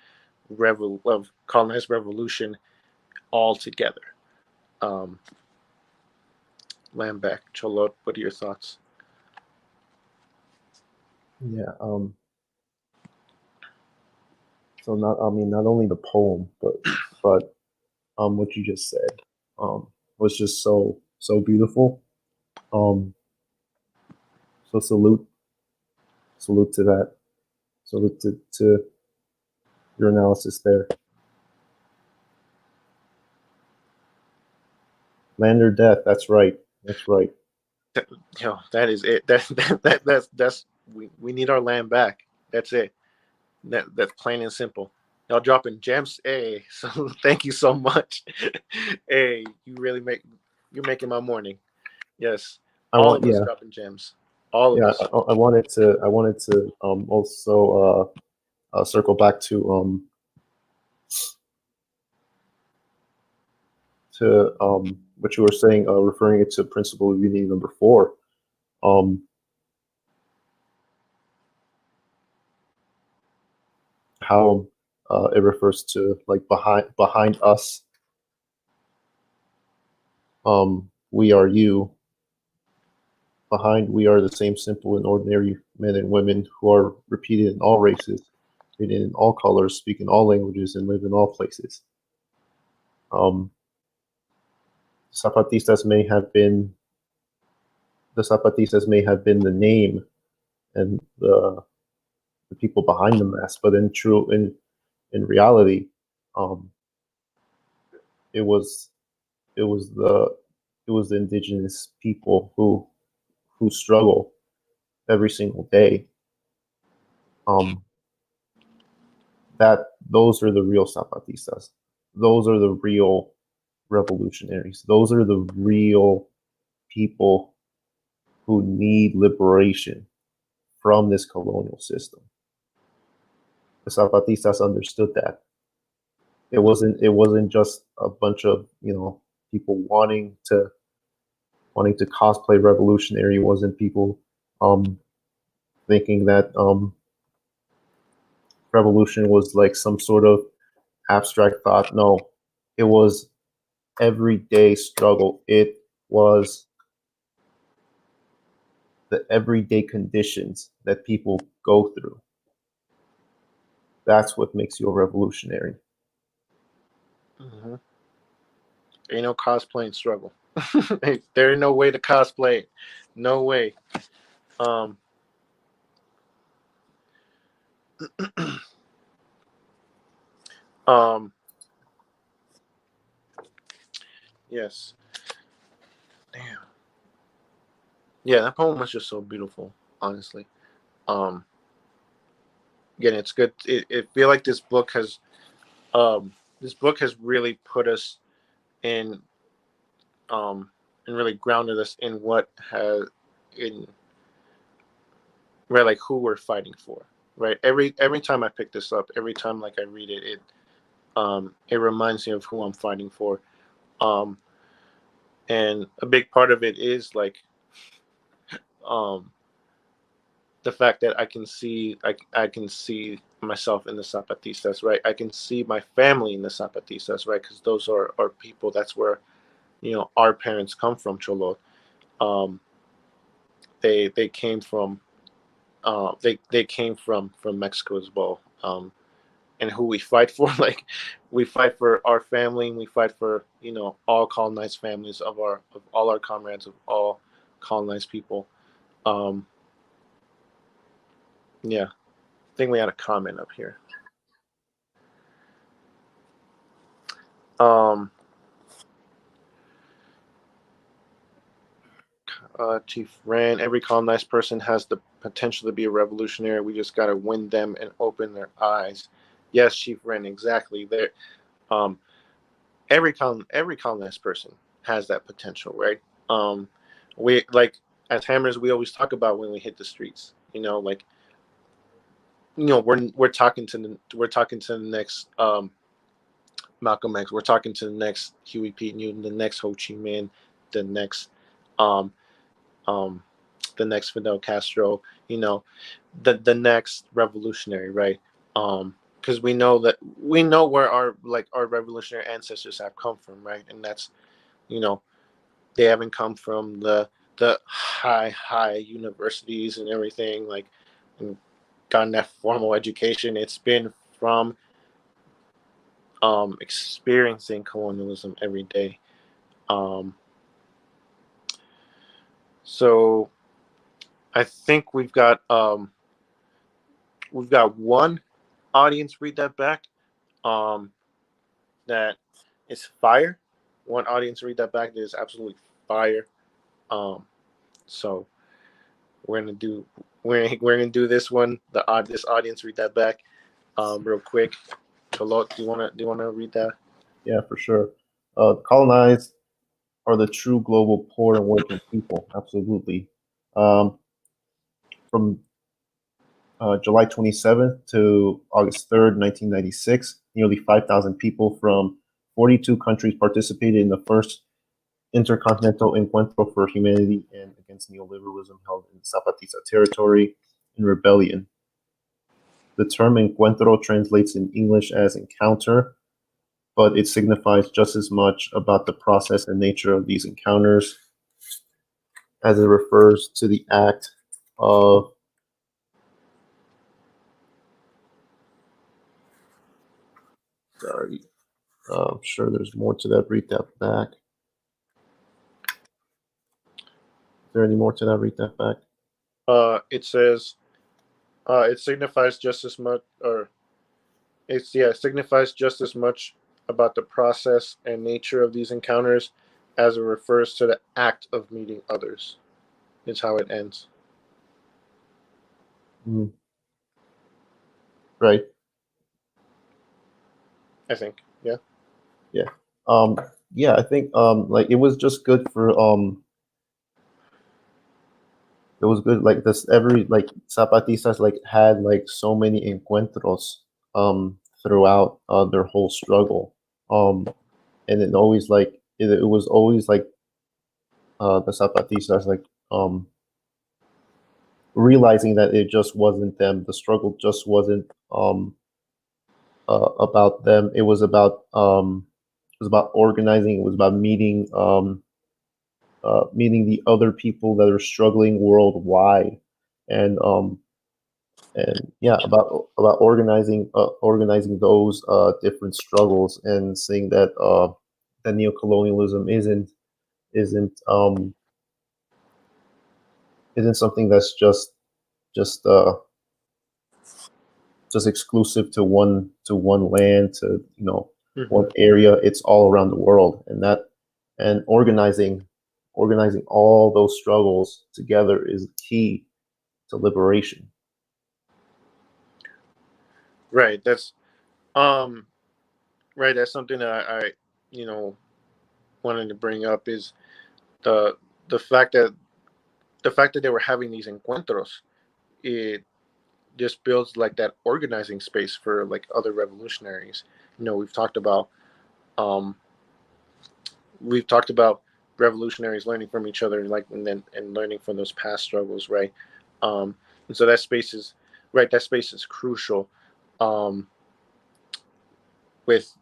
revolution all together. Um, Lambeck, Cholot, what are your thoughts? Yeah. So not, I mean, not only the poem, but what you just said, was just so beautiful. Um, so salute to that. Salute to your analysis there. Land or death. That's right. That's right. That is it. That's we need our land back. That's it. That's plain and simple. Y'all dropping gems. Hey, so thank you so much. Hey, you're making my morning. Yes, I all want, of us yeah, dropping gems. All of yeah. us. I wanted to also circle back to what you were saying, referring it to principle of unity number 4. Um, how it refers to like behind us, we are you. Behind, we are the same simple and ordinary men and women who are repeated in all races, read in all colors, speak in all languages, and live in all places. Um, Zapatistas may have been the Zapatistas may have been the name and the people behind the mask, but in reality, um, it was it was the it was the indigenous people who struggle every single day. Um, that those are the real Zapatistas. Those are the real revolutionaries. Those are the real people who need liberation from this colonial system. The Zapatistas understood that. It wasn't just a bunch of, people wanting to cosplay revolutionary. It wasn't people um, thinking that revolution was like some sort of abstract thought. No, it was everyday struggle. It was the everyday conditions that people go through. That's what makes you a revolutionary. Mm-hmm. Ain't no cosplaying struggle. There ain't no way to cosplay it. No way. Um, um, yes. Damn. Yeah, that poem was just so beautiful, honestly. Um, Again, it's good. It feel like this book has really put us in and really grounded us in what has in right, like who we're fighting for. Right. Every time I pick this up, every time like I read it, it reminds me of who I'm fighting for. Um, and a big part of it is like um the fact that I can see myself in the Zapatistas, right? I can see my family in the Zapatistas, right? Because those are people. That's where our parents come from, Cholo. Um, they came from they came from Mexico as well. And who we fight for, like we fight for our family, and we fight for all colonized families of all our comrades of all colonized people. Um, yeah, I think we had a comment up here. Um, Chief Rand, every colonized person has the potential to be a revolutionary. We just got to win them and open their eyes. Yes, Chief Rand, exactly. There, um, every colonized person has that potential, right? We like as hammers, we always talk about when we hit the streets. Like we're talking to the next Malcolm X. We're talking to the next Huey P. Newton, the next Ho Chi Minh, the next um, um, the next Fidel Castro, the next revolutionary, right? Because we know where our revolutionary ancestors have come from, right? And that's you know they haven't come from the high universities and everything like and gotten that formal education. It's been from experiencing colonialism every day. Um, so I think we've got one audience read that back. Um, that is fire. One audience read that back that is absolutely fire. Um, so we're gonna do we're gonna do this one. This audience read that back real quick. Kalot, do you wanna read that? Yeah, for sure. Colonized are the true global poor and working people. Absolutely. Um, from July 27th to August 3rd, 1996, nearly 5,000 people from 42 countries participated in the first Intercontinental Encuentro for Humanity and Against Neoliberalism held in Zapatista territory in rebellion. The term encuentro translates in English as encounter, but it signifies just as much about the process and nature of these encounters as it refers to the act of sorry, I'm sure there's more to that. Read that back. Is there any more to that? Read that back. It says it signifies just as much, or it signifies just as much about the process and nature of these encounters as it refers to the act of meeting others. It's how it ends. Mm, right. I think. Yeah. Yeah. Um, yeah, I think like it was just good for it was good like this every like Zapatistas like had like so many encuentros throughout their whole struggle. And it always like it was always like the Zapatistas like realizing that it just wasn't them. The struggle just wasn't about them. It was about organizing. It was about meeting the other people that are struggling worldwide, and yeah, about organizing those different struggles and seeing that neocolonialism isn't isn't something that's just just exclusive to one land, to Mm-hmm. one area. It's all around the world, and organizing all those struggles together is key to liberation. Right. Um that's something that I you know wanted to bring up is the the fact that they were having these encuentros. It just builds like that organizing space for like other revolutionaries. We've talked about um we've talked about revolutionaries learning from each other, like, and learning from those past struggles, right? And so that space is crucial, um with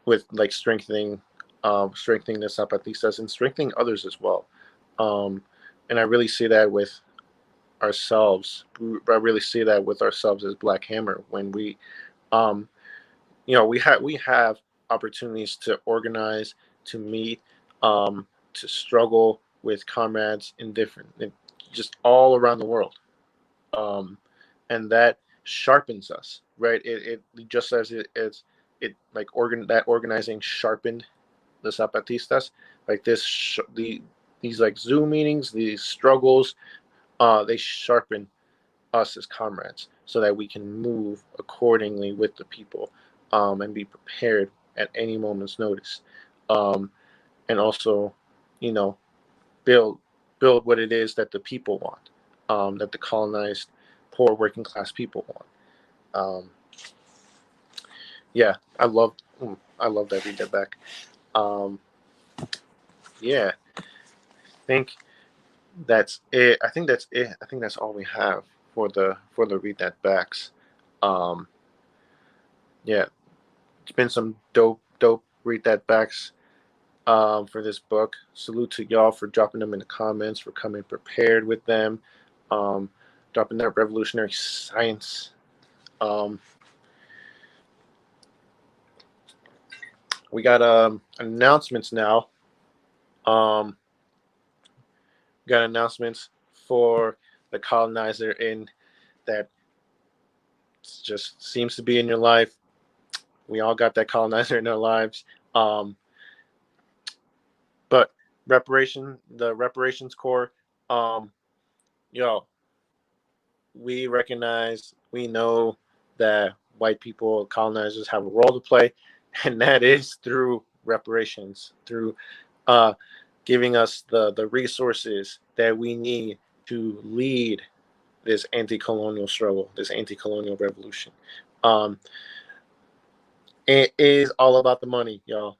with like strengthening the Zapatistas and strengthening others as well. um and I really see that with ourselves. I really see that with ourselves as Black Hammer when um we have opportunities to organize, to meet, to struggle with comrades just all around the world, and that sharpens us, right? It just as it like organizing sharpened the Zapatistas, like these like Zoom meetings, these struggles, they sharpen us as comrades so that we can move accordingly with the people, and be prepared at any moment's notice, um, and also, you know, build what it is that the people want, that the colonized, poor, working class people want. Um, yeah, I love that. Read that back. Um, yeah, I think that's it. I think that's it. I think that's all we have for the read that backs. Um, yeah, it's been some dope read that backs, for this book. Salute to y'all for dropping them in the comments, for coming prepared with them, um, dropping that revolutionary science. Um, we got announcements now. Um, got announcements for the colonizer in that just seems to be in your life. We all got that colonizer in our lives. But the reparations core, um, yo, we recognize, we know that white people, colonizers, have a role to play, and that is through reparations, through giving us the resources that we need to lead this anti-colonial struggle, this anti-colonial revolution. Um, it is all about the money, y'all.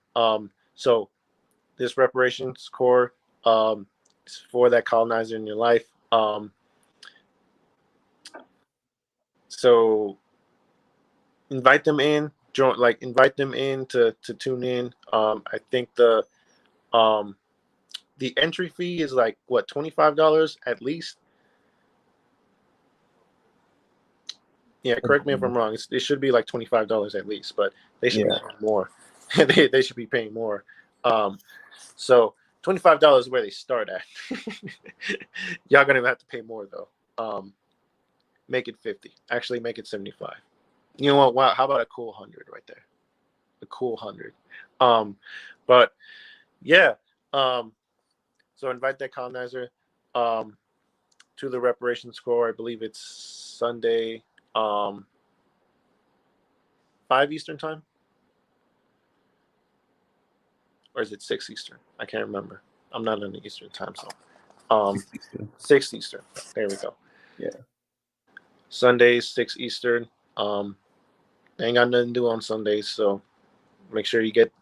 So this reparations core is for that colonizer in your life. So invite them in, invite them in to tune in. I think um the entry fee is like what, $25 at least. Yeah, correct me if I'm wrong. It should be like $25 at least, but they should be paying more. They should be paying more. So $25 is where they start at. Y'all gonna have to pay more though. Make it 50. Actually, make it 75. You know what? Wow, how about a cool 100 right there? A cool 100. But yeah. So invite that colonizer to the reparations score. I believe it's Sunday, 5 Eastern time, or is it 6 Eastern? I can't remember. I'm not in the Eastern time zone. 6 Eastern. There we go. Yeah. Sundays, 6 Eastern. They ain't got nothing to do on Sundays, so make sure you get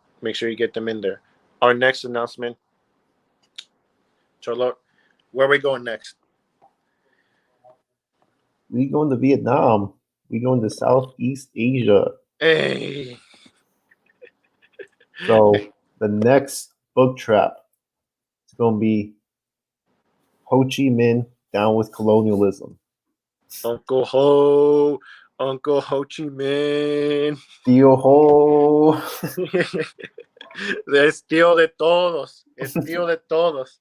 them in there. Our next announcement, Charlotte, where are we going next? We going to Vietnam. We going to Southeast Asia. Hey. So the next book trap is going to be Ho Chi Minh Down with Colonialism. Uncle Ho Chi Minh. Tío Ho. Es tío de todos. Es tío de todos.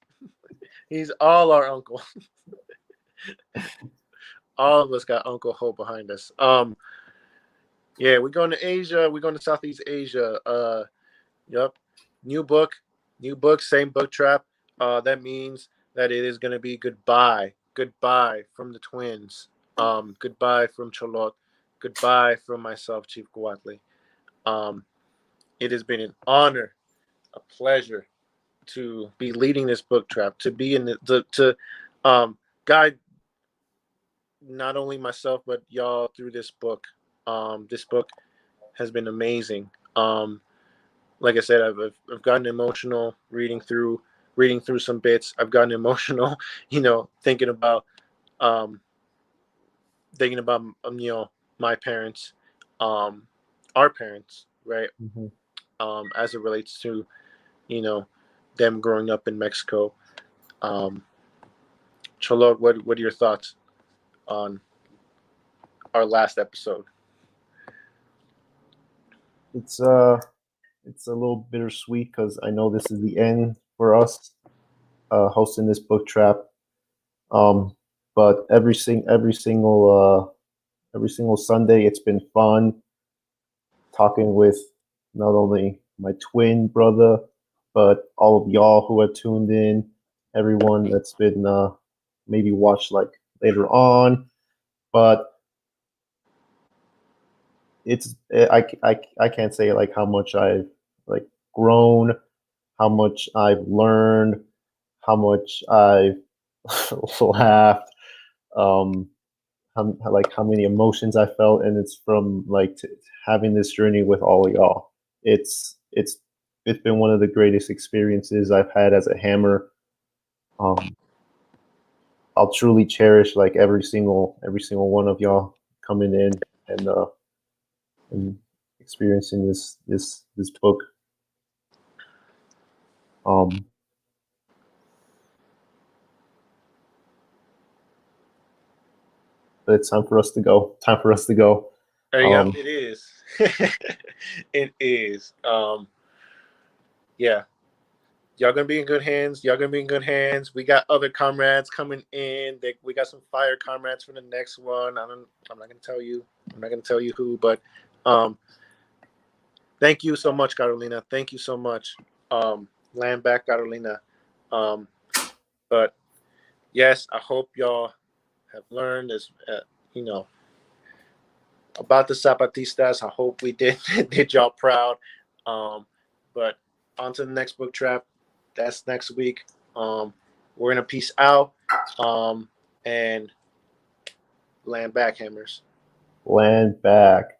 He's all our uncle. All of us got Uncle Ho behind us. Yeah, we're going to Asia. We're going to Southeast Asia. Yep. New book, same book trap. That means that it is going to be goodbye. Goodbye from the twins. Goodbye from Cholot. Goodbye from myself, Chief Guatle. It has been an honor, a pleasure to be leading this book trap, to be in to guide not only myself but y'all through this book. This book has been amazing. Like I said, I've gotten emotional reading through some bits. I've gotten emotional, thinking about my parents, our parents, right? As it relates to them growing up in Mexico. Cholo, what are your thoughts on our last episode? It's a little bittersweet because I know this is the end for us hosting this book trap. But every single Sunday, it's been fun talking with not only my twin brother, but all of y'all who have tuned in, everyone that's been maybe watched like later on. But it's I can't say like how much I've like grown, how much I've learned, how much I've laughed, how many emotions I felt, and it's from like having this journey with all of y'all. It's been one of the greatest experiences I've had as a hammer. I'll truly cherish like every single one of y'all coming in and experiencing this book. But it's time for us to go. Time for us to go. Yep, it is. It is. yeah, y'all gonna be in good hands. Y'all gonna be in good hands. We got other comrades coming in. We got some fire comrades for the next one. I'm not gonna tell you. I'm not gonna tell you who, but thank you so much, Carolina. Thank you so much. Land back, Carolina. But yes, I hope y'all have learned as you know about the Zapatistas. I hope we did y'all proud. But on to the next book trap. That's next week. We're gonna peace out. And land back, hammers. Land back.